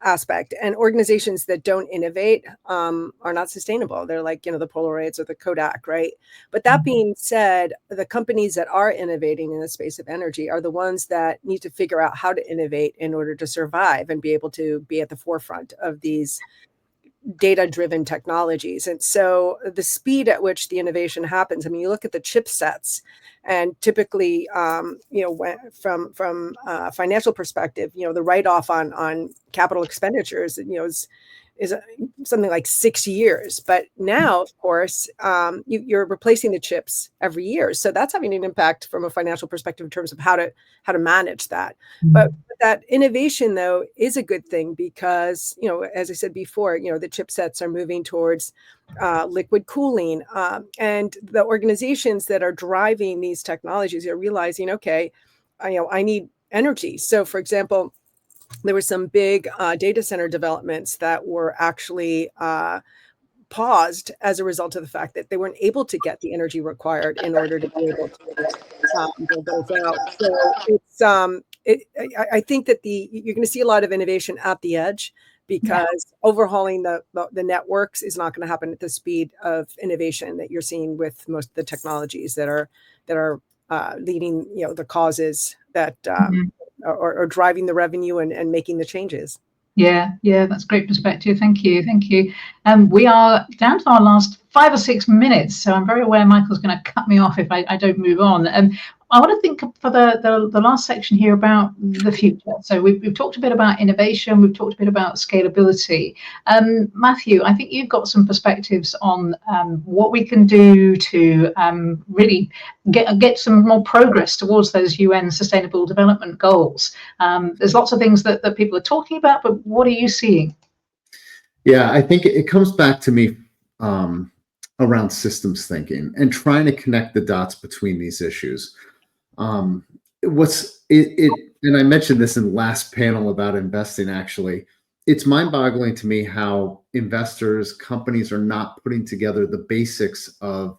aspect, and organizations that don't innovate are not sustainable. They're like, the Polaroids or the Kodak, right? But that being said, the companies that are innovating in the space of energy are the ones that need to figure out how to innovate in order to survive and be able to be at the forefront of these data-driven technologies. And so the speed at which the innovation happens, you look at the chipsets, and typically, from a financial perspective, the write-off on capital expenditures, is something like 6 years. But now, of course, you're replacing the chips every year. So that's having an impact from a financial perspective in terms of how to manage that. But that innovation, though, is a good thing because, as I said before, the chipsets are moving towards liquid cooling. And the organizations that are driving these technologies are realizing, okay, I need energy. So, for example, there were some big data center developments that were actually paused as a result of the fact that they weren't able to get the energy required in order to be able to build those out. So I think that you're going to see a lot of innovation at the edge because overhauling the networks is not going to happen at the speed of innovation that you're seeing with most of the technologies that are leading the causes that are driving the revenue and making the changes. Yeah, that's great perspective. Thank you. We are down to our last 5 or 6 minutes, so I'm very aware Michael's going to cut me off if I don't move on. I want to think for the last section here about the future. So we've talked a bit about innovation, we've talked a bit about scalability. Matthew, I think you've got some perspectives on what we can do to really get some more progress towards those UN Sustainable Development Goals. There's lots of things that people are talking about, but what are you seeing? Yeah, I think it comes back to me around systems thinking and trying to connect the dots between these issues. And I mentioned this in the last panel about investing, actually. It's mind-boggling to me how investors, companies are not putting together the basics of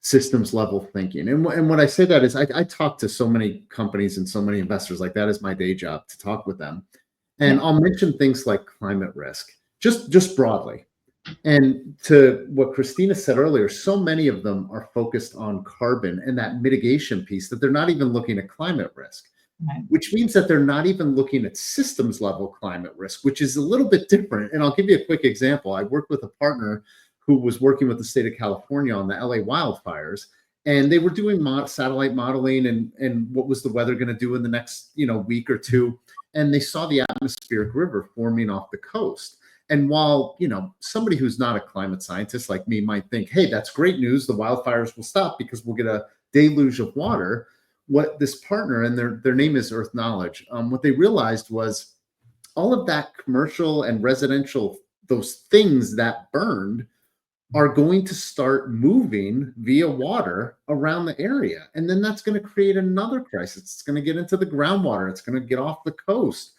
systems level thinking. And what I say that is I talk to so many companies and so many investors, like that is my day job, to talk with them. And I'll mention things like climate risk, just broadly. And to what Christina said earlier, so many of them are focused on carbon and that mitigation piece that they're not even looking at climate risk, which means that they're not even looking at systems level climate risk, which is a little bit different. And I'll give you a quick example. I worked with a partner who was working with the state of California on the LA wildfires, and they were doing satellite modeling and what was the weather going to do in the next week or two. And they saw the atmospheric river forming off the coast. And while, somebody who's not a climate scientist like me might think, hey, that's great news, the wildfires will stop because we'll get a deluge of water. What this partner, and their name is Earth Knowledge, what they realized was all of that commercial and residential, those things that burned are going to start moving via water around the area. And then that's going to create another crisis. It's going to get into the groundwater. It's going to get off the coast.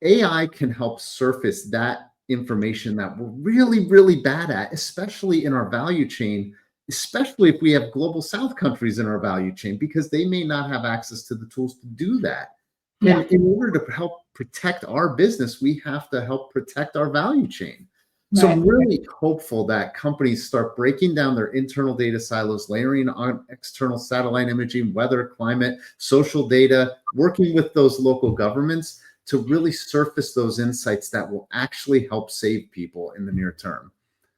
AI can help surface that information that we're really, really bad at, especially in our value chain, especially if we have global South countries in our value chain, because they may not have access to the tools to do that. And in order to help protect our business, we have to help protect our value chain. So I'm really hopeful that companies start breaking down their internal data silos, layering on external satellite imaging, weather, climate, social data, working with those local governments to really surface those insights that will actually help save people in the near term.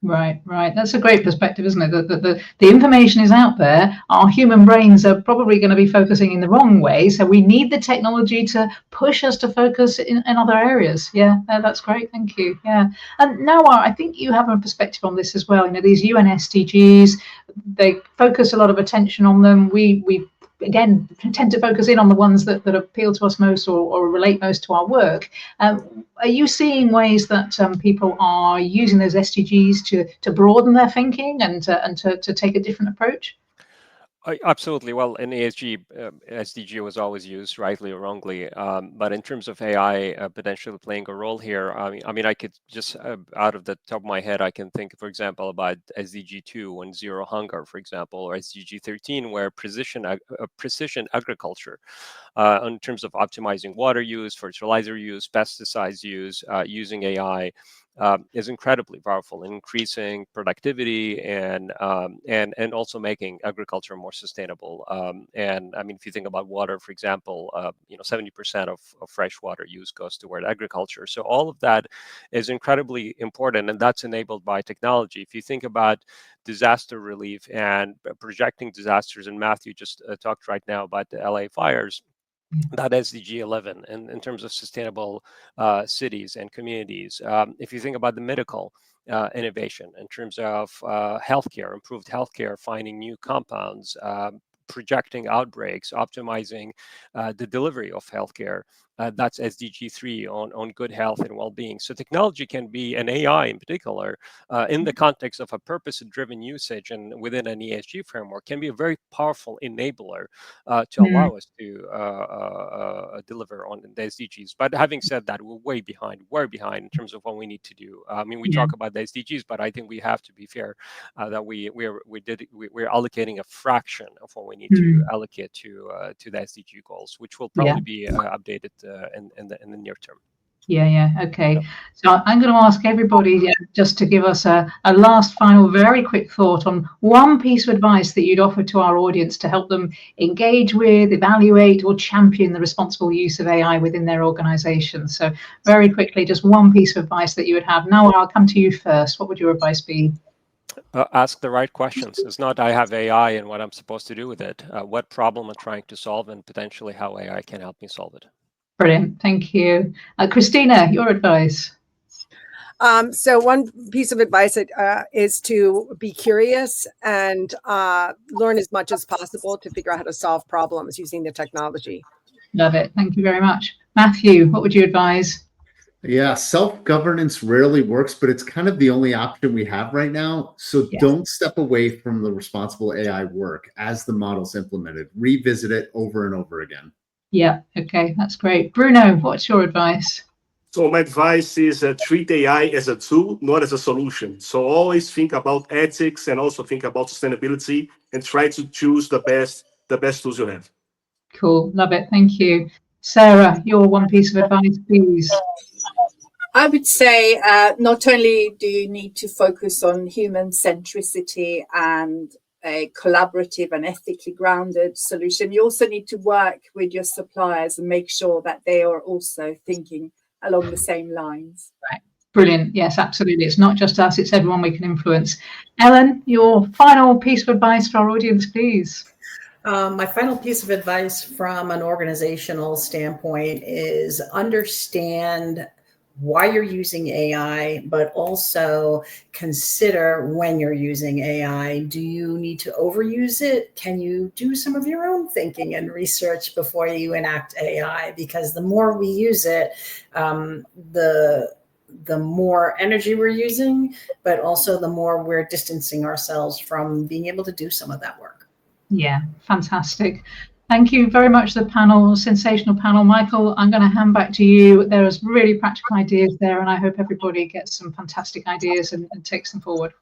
Right. That's a great perspective, isn't it? The information is out there. Our human brains are probably going to be focusing in the wrong way. So we need the technology to push us to focus in other areas. Yeah, that's great. Thank you. Yeah. And Nawar, I think you have a perspective on this as well. These UN SDGs, they focus a lot of attention on them. We again tend to focus in on the ones that appeal to us most or relate most to our work. Are you seeing ways that people are using those SDGs to broaden their thinking and to take a different approach? Absolutely. Well, in ESG, SDG was always used, rightly or wrongly. But in terms of AI potentially playing a role here, I mean, I could just out of the top of my head, I can think, for example, about SDG 2 and zero hunger, for example, or SDG 13, where precision agriculture, in terms of optimizing water use, fertilizer use, pesticides use, using AI. Is incredibly powerful in increasing productivity and also making agriculture more sustainable. And I mean, if you think about water, for example, 70% of fresh water use goes toward agriculture. So all of that is incredibly important, and that's enabled by technology. If you think about disaster relief and projecting disasters, and Matthew just talked right now about the LA fires. that SDG 11 in terms of sustainable cities and communities. If you think about the medical innovation in terms of healthcare, improved healthcare, finding new compounds, projecting outbreaks, optimizing the delivery of healthcare. That's SDG 3 on good health and well-being. So technology can be, and AI in particular, in the context of a purpose-driven usage and within an ESG framework, can be a very powerful enabler to allow us to deliver on the SDGs. But having said that, we're way behind in terms of what we need to do. I mean, we talk about the SDGs, but I think we have to be fair that we're allocating a fraction of what we need to allocate to the SDG goals, which will probably be updated in the near term. Okay. So I'm going to ask everybody just to give us a last final very quick thought on one piece of advice that you'd offer to our audience to help them engage with, evaluate, or champion the responsible use of AI within their organization. So very quickly, just one piece of advice that you would have. Now I'll come to you first. What would your advice be? Ask the right questions. It's not I have AI and what I'm supposed to do with it. What problem I'm trying to solve, and potentially how AI can help me solve it. Brilliant. Thank you. Christina, your advice. So one piece of advice is to be curious and learn as much as possible to figure out how to solve problems using the technology. Love it. Thank you very much. Matthew, what would you advise? Yeah, self-governance rarely works, but it's kind of the only option we have right now. So don't step away from the responsible AI work as the model's implemented. Revisit it over and over again. Yeah, okay, that's great. Bruno, what's your advice? So my advice is treat AI as a tool, not as a solution. So always think about ethics and also think about sustainability and try to choose the best tools you have. Cool, love it, thank you. Sarah, your one piece of advice, please. I would say not only do you need to focus on human centricity and a collaborative and ethically grounded solution, you also need to work with your suppliers and make sure that they are also thinking along the same lines. Right. Brilliant. Yes, absolutely. It's not just us, it's everyone we can influence. Ellen, your final piece of advice for our audience, please. My final piece of advice from an organizational standpoint is understand why you're using AI, but also consider when you're using AI. Do you need to overuse it? Can you do some of your own thinking and research before you enact AI? Because the more we use it, the more energy we're using, but also the more we're distancing ourselves from being able to do some of that work. Yeah, fantastic. Thank you very much, the panel, sensational panel. Michael, I'm going to hand back to you. There's really practical ideas there, and I hope everybody gets some fantastic ideas and takes them forward.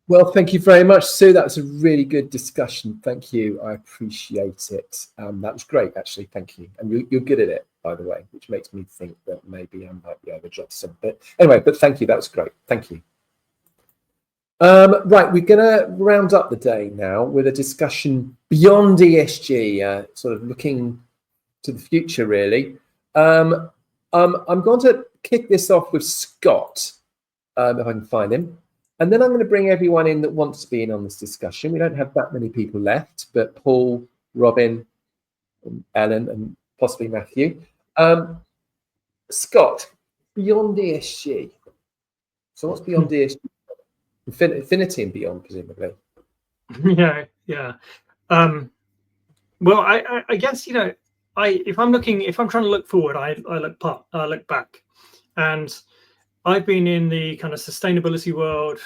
Well, thank you very much, Sue. That was a really good discussion. Thank you. I appreciate it. That was great, actually. Thank you. And you're good at it, by the way, which makes me think that maybe I might be overjudged some bit. Anyway, but thank you. That was great. Thank you. Right, we're going to round up the day now with a discussion beyond ESG, sort of looking to the future, really. I'm going to kick this off with Scott, if I can find him. And then I'm going to bring everyone in that wants to be in on this discussion. We don't have that many people left, but Paul, Robin, and Ellen, and possibly Matthew. Scott, beyond ESG. So what's beyond ESG? Infinity and beyond, presumably. Yeah. Well, I guess, you know, if I'm trying to look forward, I look back, and I've been in the kind of sustainability world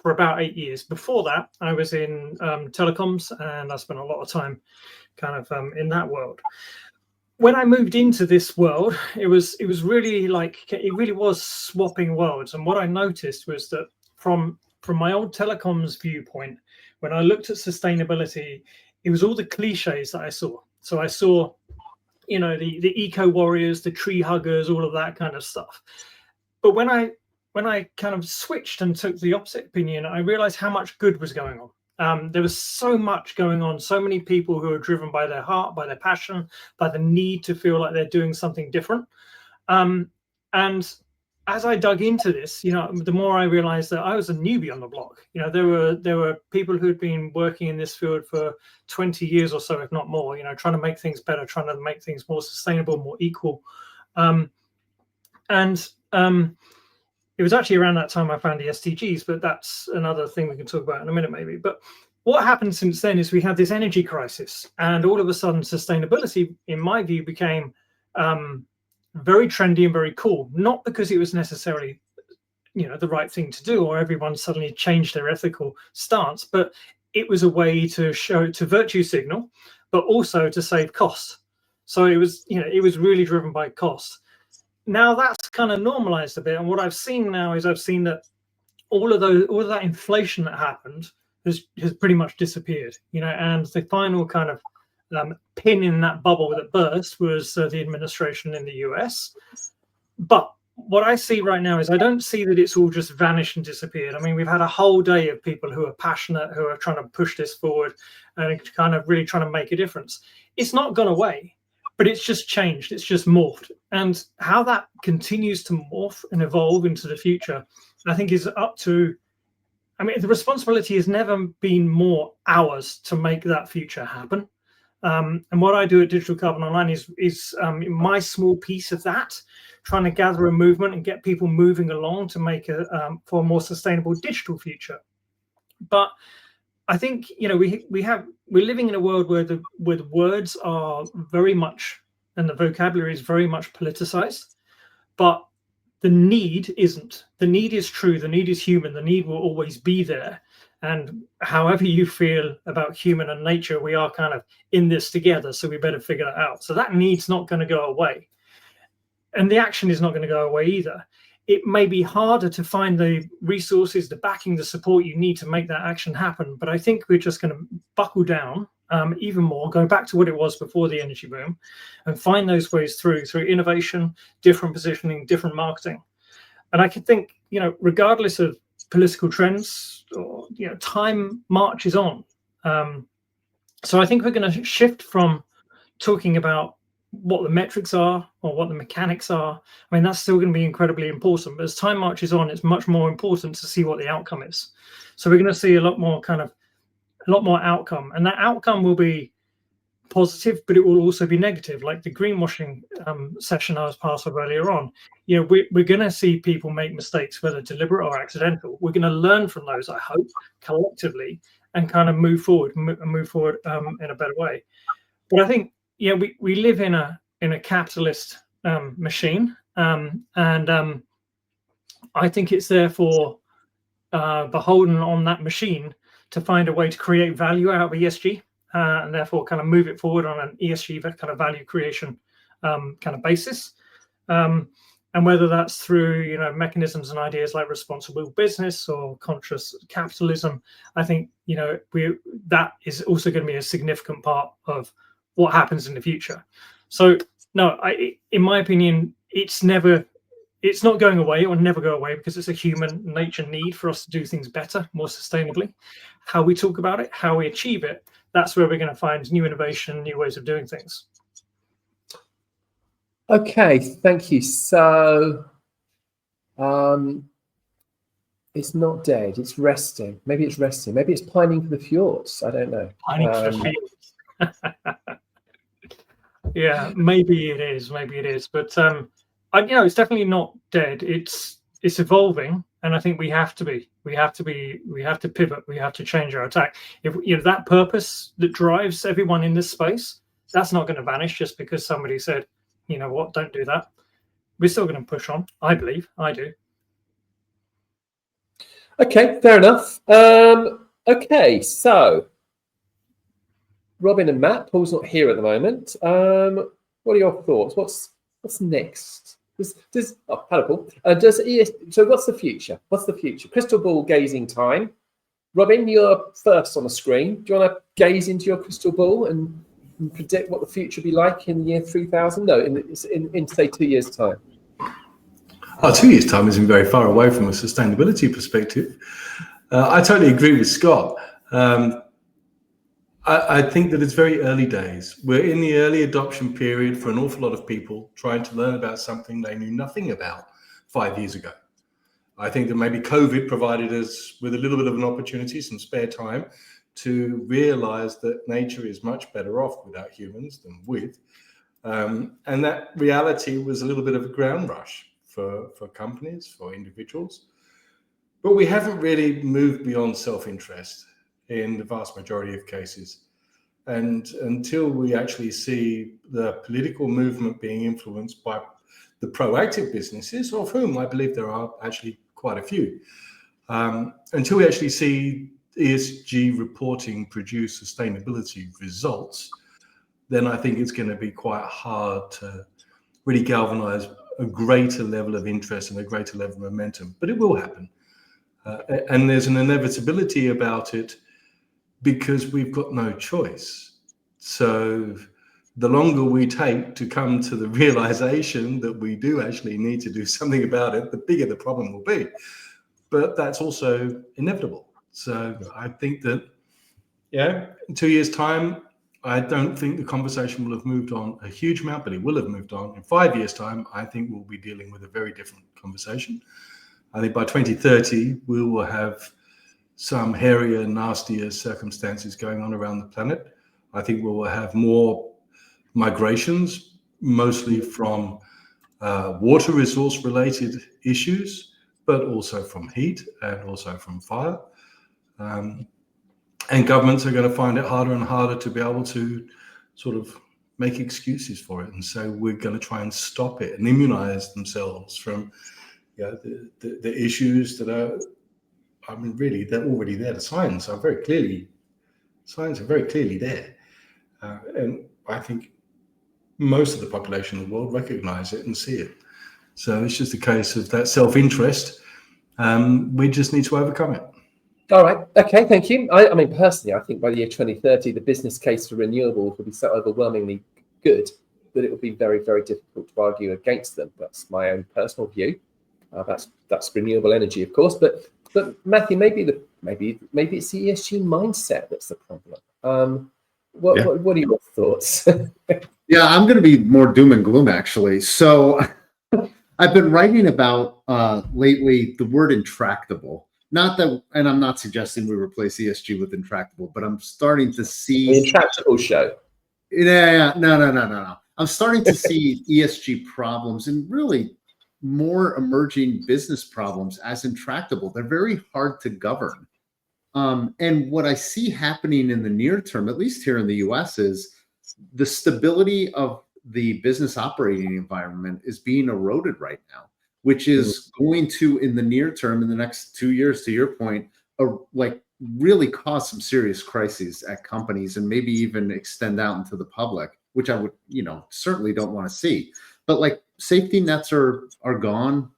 for about 8 years. Before that, I was in telecoms, and I spent a lot of time kind of in that world. When I moved into this world, it was really like, it really was swapping worlds. And what I noticed was that from my old telecoms viewpoint, when I looked at sustainability, it was all the cliches that I saw. So I saw, you know, the eco warriors, the tree huggers, all of that kind of stuff. But when I kind of switched and took the opposite opinion, I realized how much good was going on. There was so much going on, so many people who are driven by their heart, by their passion, by the need to feel like they're doing something different. And as I dug into this, the more I realized that I was a newbie on the block. There were people who'd been working in this field for 20 years or so, if not more, trying to make things better, trying to make things more sustainable, more equal. It was actually around that time I found the SDGs, but that's another thing we can talk about in a minute, maybe. But what happened since then is we had this energy crisis, and all of a sudden sustainability, in my view, became very trendy and very cool, not because it was necessarily the right thing to do or everyone suddenly changed their ethical stance, but it was a way to virtue signal, but also to save costs. So it was really driven by cost. Now that's kind of normalized a bit, and what I've seen now is that all of that inflation that happened has pretty much disappeared, and the final kind of pin in that bubble that burst was the administration in the US. But what I see right now is I don't see that it's all just vanished and disappeared. I mean, we've had a whole day of people who are passionate, who are trying to push this forward and kind of really trying to make a difference. It's not gone away, but it's just changed. It's just morphed. And how that continues to morph and evolve into the future, I think is up to, the responsibility has never been more ours to make that future happen. And what I do at Digital Carbon Online is my small piece of that, trying to gather a movement and get people moving along to make for a more sustainable digital future. But I think we're living in a world where the words are very much, and the vocabulary is very much politicized, but the need isn't. The need is true. The need is human. The need will always be there. And however you feel about human and nature, we are kind of in this together. So we better figure that out. So that need's not going to go away. And the action is not going to go away either. It may be harder to find the resources, the backing, the support you need to make that action happen. But I think we're just going to buckle down even more, go back to what it was before the energy boom, and find those ways through innovation, different positioning, different marketing. And I could think, regardless of political trends, or time marches on. So I think we're going to shift from talking about what the metrics are or what the mechanics are. That's still going to be incredibly important, but as time marches on, it's much more important to see what the outcome is. So we're going to see a lot more outcome, and that outcome will be positive, but it will also be negative, like the greenwashing session I was part of earlier on. We're going to see people make mistakes, whether deliberate or accidental. We're going to learn from those, I hope, collectively, and kind of move forward in a better way. But I think we live in a capitalist machine, and I think it's therefore beholden on that machine to find a way to create value out of ESG, and therefore kind of move it forward on an ESG kind of value creation kind of basis. And whether that's through mechanisms and ideas like responsible business or conscious capitalism, I think that is also going to be a significant part of what happens in the future. So no, in my opinion, it's not going away or never go away, because it's a human nature need for us to do things better, more sustainably. How we talk about it, how we achieve it, that's where we're going to find new innovation, new ways of doing things. Okay, thank you. So it's not dead, it's resting. Maybe it's resting. Maybe it's pining for the fjords. I don't know. Pining for the fjords. Yeah, maybe it is. But it's definitely not dead. It's evolving, and I think we have to pivot. We have to change our attack. If that purpose that drives everyone in this space, that's not going to vanish just because somebody said, don't do that. We're still going to push on. I believe. I do. Okay, fair enough. Okay, so Robin and Matt, Paul's not here at the moment. What are your thoughts? What's next? Hello, Paul. So what's the future? Crystal ball gazing time. Robin, you're first on the screen. Do you want to gaze into your crystal ball and predict what the future will be like in the year 3000? No, in say 2 years' time. 2 years' time isn't very far away from a sustainability perspective. I totally agree with Scott. I think that it's very early days. We're in the early adoption period for an awful lot of people trying to learn about something they knew nothing about 5 years ago. I think that maybe COVID provided us with a little bit of an opportunity, some spare time, to realize that nature is much better off without humans than with. And that reality was a little bit of a ground rush for companies, for individuals. But we haven't really moved beyond self-interest in the vast majority of cases. And until we actually see the political movement being influenced by the proactive businesses, of whom I believe there are actually quite a few, until we actually see ESG reporting produce sustainability results, then I think it's going to be quite hard to really galvanize a greater level of interest and a greater level of momentum. But it will happen. And there's an inevitability about it because we've got no choice. So the longer we take to come to the realization that we do actually need to do something about it, the bigger the problem will be. But that's also inevitable. So I think that, in 2 years' time, I don't think the conversation will have moved on a huge amount, but it will have moved on. In 5 years' time, I think we'll be dealing with a very different conversation. I think by 2030, we will have some hairier, nastier circumstances going on around the planet. I think we will have more migrations, mostly from water resource related issues, but also from heat and also from fire. And governments are going to find it harder and harder to be able to sort of make excuses for it. And so we're going to try and stop it and immunize themselves from the issues that are, I mean, really, they're already there. The signs are very clearly there. And I think most of the population of the world recognize it and see it. So it's just a case of that self-interest. We just need to overcome it. All right. Okay. Thank you. I mean, personally, I think by the year 2030, the business case for renewables will be so overwhelmingly good that it will be very, very difficult to argue against them. That's my own personal view. That's renewable energy, of course. But Matthew, maybe it's the ESG mindset that's the problem. What are your thoughts? Yeah, I'm going to be more doom and gloom, actually. So I've been writing about lately the word intractable. Not that, and I'm not suggesting we replace ESG with intractable, but I'm starting to see the Intractable Show. Yeah, no. I'm starting to see ESG problems and really more emerging business problems as intractable. They're very hard to govern. And what I see happening in the near term, at least here in the US, is the stability of the business operating environment is being eroded right now, which is going to, in the near term, in the next 2 years, to your point, really cause some serious crises at companies and maybe even extend out into the public, which I would, certainly don't want to see. But safety nets are gone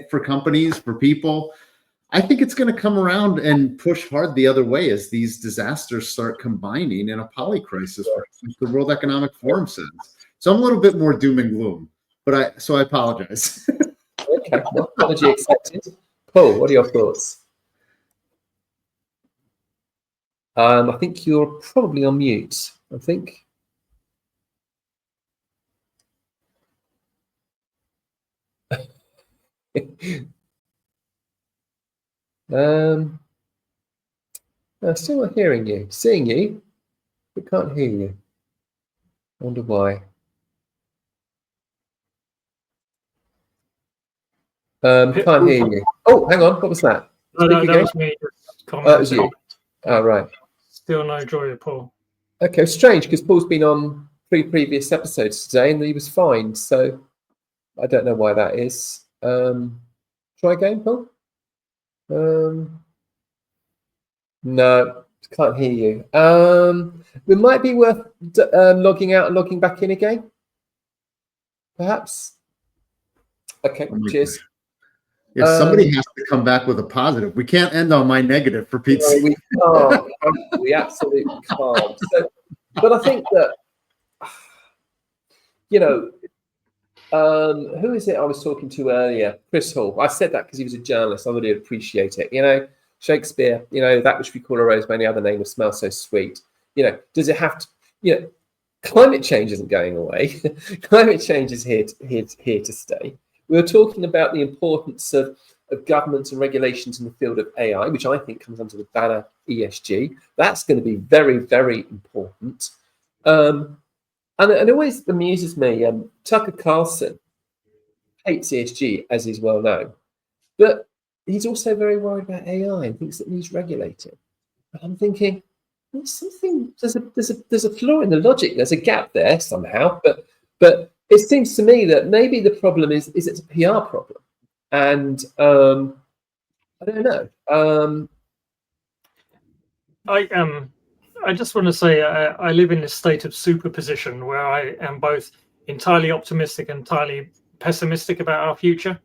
for companies, for people. I think it's going to come around and push hard the other way as these disasters start combining in a polycrisis, like the World Economic Forum says. So I'm a little bit more doom and gloom, but I apologize. Okay, well, apology accepted. Paul, what are your thoughts? I think you're probably on mute. I think. I'm still not hearing you. Seeing you, but can't hear you. I wonder why. Can't hear you. Oh, hang on. What was that? No, that was me. That was you. Oh, right. Still no joy of Paul. Okay, strange, because Paul's been on 3 previous episodes today and he was fine. So I don't know why that is. Try again, Paul. No, can't hear you. It might be worth logging out and logging back in again. Perhaps. Okay, cheers. Yeah, somebody has to come back with a positive. We can't end on my negative for Pete's sake. We can't. We absolutely can't. So, but I think that, who is it I was talking to earlier? Chris Hall. I said that because he was a journalist. I really appreciate it. Shakespeare, that which we call a rose by any other name will smell so sweet. Does it have to, climate change isn't going away. Climate change is here to stay. We were talking about the importance of governments and regulations in the field of AI, which I think comes under the banner ESG. That's going to be very, very important. And it always amuses me, Tucker Carlson hates ESG, as is well known, but he's also very worried about AI and thinks that it needs regulating. And I'm thinking, there's something, there's a flaw in the logic. There's a gap there somehow, but it seems to me that maybe the problem is it's a PR problem, and I don't know. I just want to say I live in this state of superposition where I am both entirely optimistic and entirely pessimistic about our future.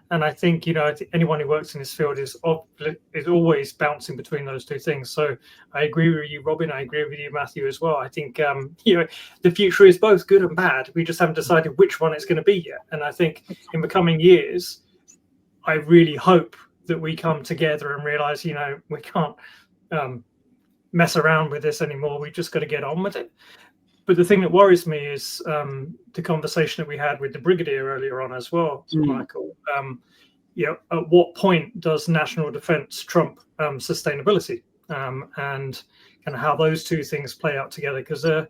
And I think, anyone who works in this field is always bouncing between those two things. So I agree with you, Robin. I agree with you, Matthew, as well. I think, the future is both good and bad. We just haven't decided which one it's going to be yet. And I think in the coming years, I really hope that we come together and realize, we can't mess around with this anymore. We just got to get on with it. But the thing that worries me is the conversation that we had with the Brigadier earlier on as well, Michael. At what point does national defence trump sustainability, and kind of how those two things play out together? Because there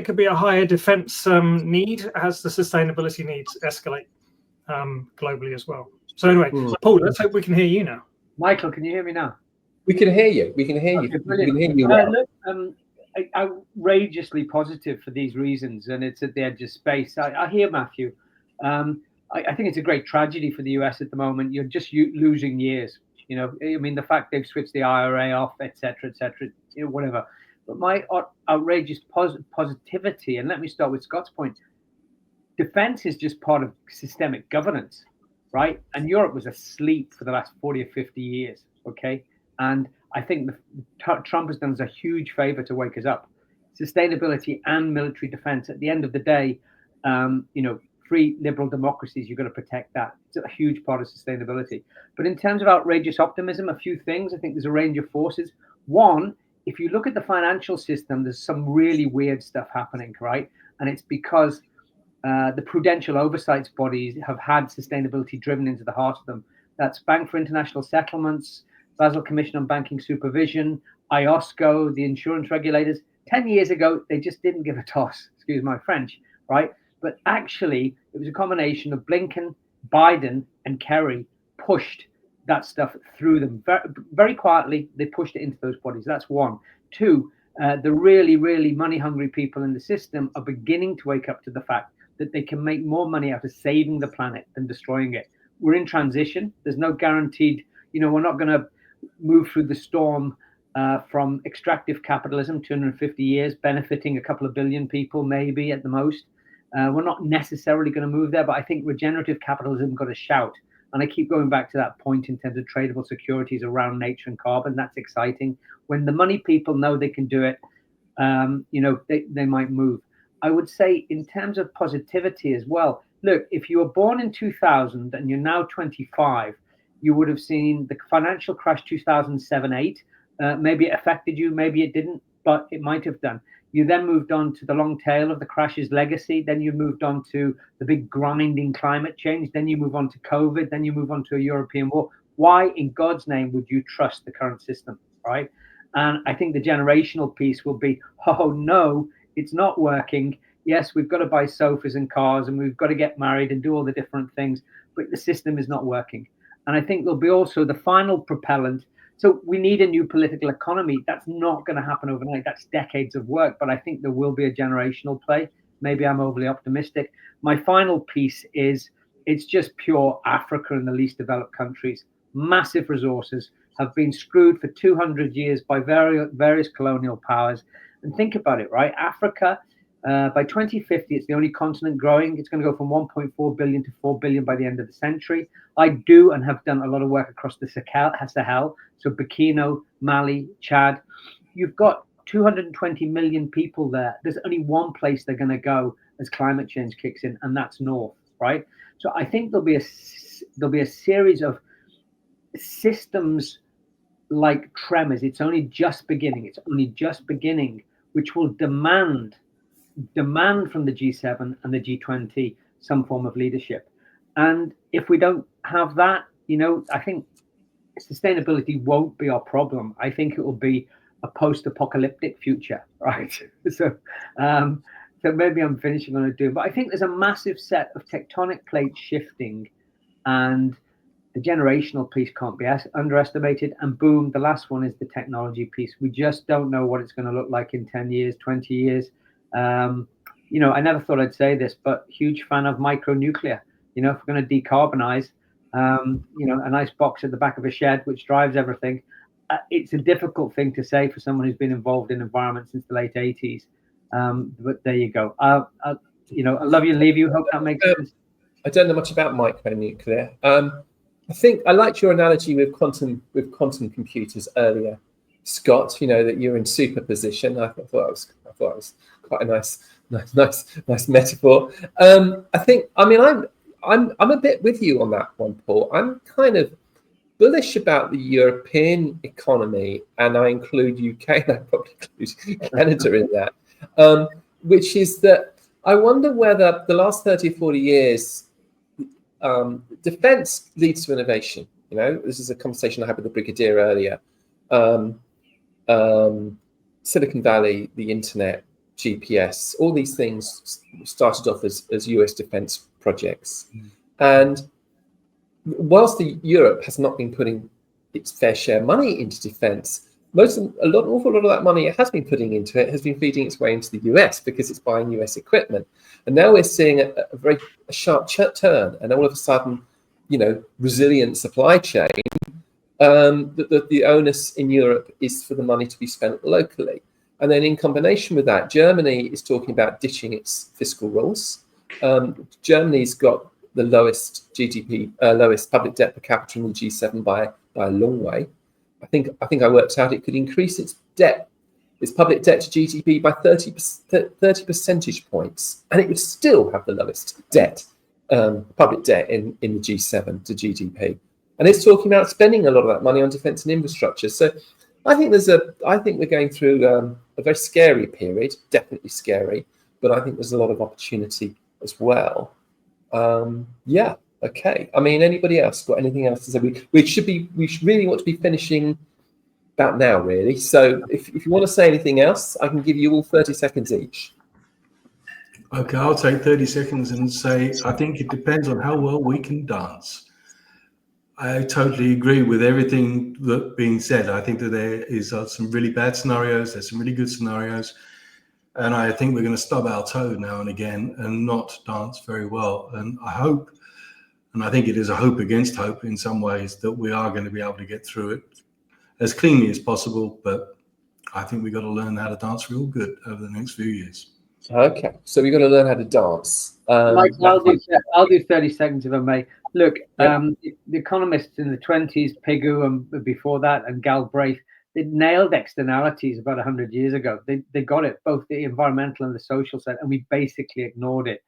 could be a higher defence need as the sustainability needs escalate globally as well. So anyway, Paul, let's hope we can hear you now. Michael, can you hear me now? We can hear you. We can hear you. We can hear you well. Look, outrageously positive for these reasons, and it's at the edge of space. I hear Matthew. I think it's a great tragedy for the US at the moment. You're just losing years. The fact they've switched the IRA off, etc., whatever. But my outrageous positivity, and let me start with Scott's point. Defense is just part of systemic governance, right? And Europe was asleep for the last 40 or 50 years. Okay, and I think Trump has done us a huge favor to wake us up. Sustainability and military defense. At the end of the day, free liberal democracies, you've got to protect that. It's a huge part of sustainability. But in terms of outrageous optimism, a few things. I think there's a range of forces. One, if you look at the financial system, there's some really weird stuff happening, right? And it's because the prudential oversight bodies have had sustainability driven into the heart of them. That's Bank for International Settlements, Basel Commission on Banking Supervision, IOSCO, the insurance regulators. 10 years ago, they just didn't give a toss, excuse my French, right? But actually, it was a combination of Blinken, Biden, and Kerry pushed that stuff through them. Very, very quietly, they pushed it into those bodies. That's one. Two, the really, really money-hungry people in the system are beginning to wake up to the fact that they can make more money out of saving the planet than destroying it. We're in transition. There's no guaranteed, we're not going to move through the storm from extractive capitalism, 250 years, benefiting a couple of billion people, maybe at the most. We're not necessarily going to move there, but I think regenerative capitalism got a shout. And I keep going back to that point in terms of tradable securities around nature and carbon. That's exciting. When the money people know they can do it, they might move. I would say in terms of positivity as well, look, if you were born in 2000 and you're now 25, you would have seen the financial crash 2007-8. Maybe it affected you, maybe it didn't, but it might have done. You then moved on to the long tail of the crash's legacy. Then you moved on to the big grinding climate change. Then you move on to COVID. Then you move on to a European war. Why in God's name would you trust the current system, right? And I think the generational piece will be, oh no, it's not working. Yes, we've got to buy sofas and cars and we've got to get married and do all the different things, but the system is not working. And I think there'll be also the final propellant. So we need a new political economy. That's not going to happen overnight. That's decades of work, but I think there will be a generational play. Maybe I'm overly optimistic. My final piece is it's just pure Africa and the least developed countries. Massive resources have been screwed for 200 years by various colonial powers. And think about it, right? Africa, by 2050, it's the only continent growing. It's going to go from 1.4 billion to 4 billion by the end of the century. I do and have done a lot of work across the Sahel, so Burkina, Mali, Chad. You've got 220 million people there. There's only one place they're going to go as climate change kicks in, and that's north, right? So I think there'll be a series of systems like tremors. It's only just beginning. It's only just beginning, which will demand from the G7 and the G20 some form of leadership. And if we don't have that, I think sustainability won't be our problem. I think it will be a post-apocalyptic future, right? So maybe I'm finishing on a doom, but I think there's a massive set of tectonic plates shifting, and the generational piece can't be underestimated. And boom, the last one is the technology piece. We just don't know what it's going to look like in 10 years, 20 years. I never thought I'd say this, but huge fan of micronuclear. If we're going to decarbonize, a nice box at the back of a shed which drives everything. It's a difficult thing to say for someone who's been involved in environment since the late 80s. But there you go. I love you and leave you. Hope that makes sense. I don't know much about micronuclear. I think I liked your analogy with quantum computers earlier, Scott. That you're in superposition. I thought it was quite a nice metaphor. I'm a bit with you on that one, Paul. I'm kind of bullish about the European economy, and I include UK, and I probably include Canada in that, which is that I wonder whether the last 30 or 40 years, defence leads to innovation. This is a conversation I had with the Brigadier earlier. Silicon Valley, the internet, GPS, all these things started off as US defence projects. And whilst Europe has not been putting its fair share of money into defence, an awful lot of that money it has been putting into it has been feeding its way into the US because it's buying US equipment. And now we're seeing a very sharp turn, and all of a sudden, resilient supply chain, the onus in Europe is for the money to be spent locally. And then in combination with that, Germany is talking about ditching its fiscal rules. Germany's got the lowest GDP, lowest public debt per capita in the G7 by a long way. I think I worked out it could increase its public debt to GDP by 30 percentage points, and it would still have the lowest public debt in the G7 to GDP. And it's talking about spending a lot of that money on defence and infrastructure. So I think we're going through a very scary period, definitely scary, but I think there's a lot of opportunity as well. Okay. Anybody else got anything else to say? We really want to be finishing about now, really. So if you want to say anything else, I can give you all 30 seconds each. Okay, I'll take 30 seconds and say, I think it depends on how well we can dance. I totally agree with everything that being said. I think that there is some really bad scenarios. There's some really good scenarios. And I think we're going to stub our toe now and again and not dance very well. And I hope, and I think it is a hope against hope in some ways, that we are going to be able to get through it as cleanly as possible. But I think we've got to learn how to dance real good over the next few years. Okay, so we've got to learn how to dance. Michael, I'll do 30 seconds if I may. Look, the economists in the 20s, Pigou, and before that, and Galbraith, they nailed externalities about 100 years ago. They got it, both the environmental and the social side, and we basically ignored it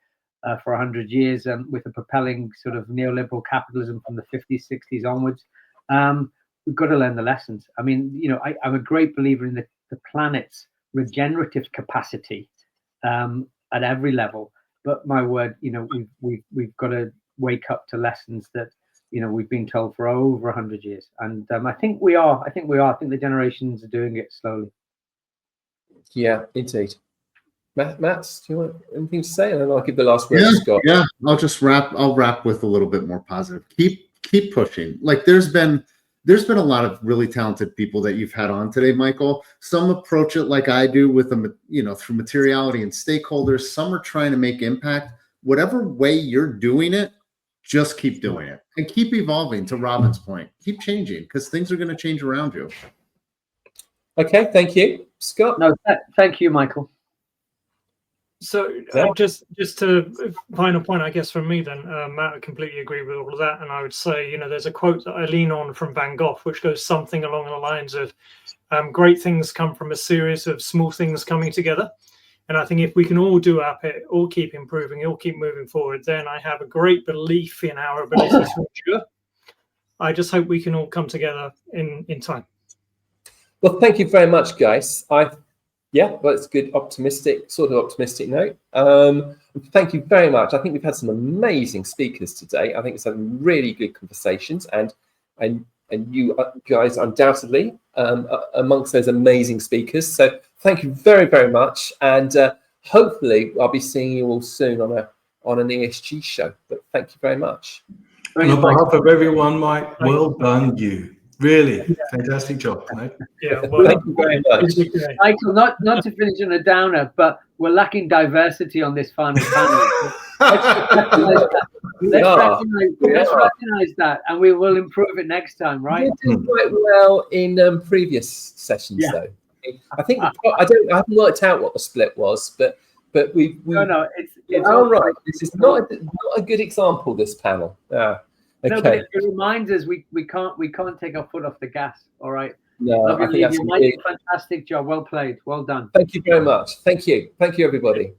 for 100 years with a propelling sort of neoliberal capitalism from the 50s, 60s onwards. We've got to learn the lessons. I'm a great believer in the planet's regenerative capacity at every level. But my word, we've got to wake up to lessons that we've been told for over 100 years, and I think we are. I think the generations are doing it slowly. Yeah, indeed. Matt, do you want anything to say? And then I'll give the last word to Scott. Yeah, I'll wrap with a little bit more positive. Keep pushing. Like there's been a lot of really talented people that you've had on today, Michael. Some approach it like I do with through materiality and stakeholders. Some are trying to make impact. Whatever way you're doing it, just keep doing it and keep evolving. To Robin's point, keep changing because things are going to change around you. Okay, thank you, Scott. No, thank you, Michael. So just to final point, I guess from me then, Matt, I completely agree with all of that, and I would say, there's a quote that I lean on from Van Gogh, which goes something along the lines of, "Great things come from a series of small things coming together." And I think if we can all do our bit, all keep improving, all keep moving forward, then I have a great belief in our ability to endure. I just hope we can all come together in time. Well, thank you very much, guys. I Yeah, well, it's good, optimistic note. Thank you very much. I think we've had some amazing speakers today. I think it's some really good conversations, and you guys undoubtedly amongst those amazing speakers. So thank you very, very much, and hopefully I'll be seeing you all soon on an ESG show. But thank you very much. And on behalf of everyone, Mike, well done, you. Really fantastic job, mate. Yeah, well, thank you very much. Michael, not to finish on a downer, but we're lacking diversity on this final panel. Let's recognize that, and we will improve it next time, right? We did quite well in previous sessions, though. I think I haven't worked out what the split was, but we no, it's all right. This is not a good example. This panel. Okay. No, but it reminds us we can't take our foot off the gas. All right. No, I think that's a fantastic job. Well played. Well done. Thank you very much. Thank you, everybody.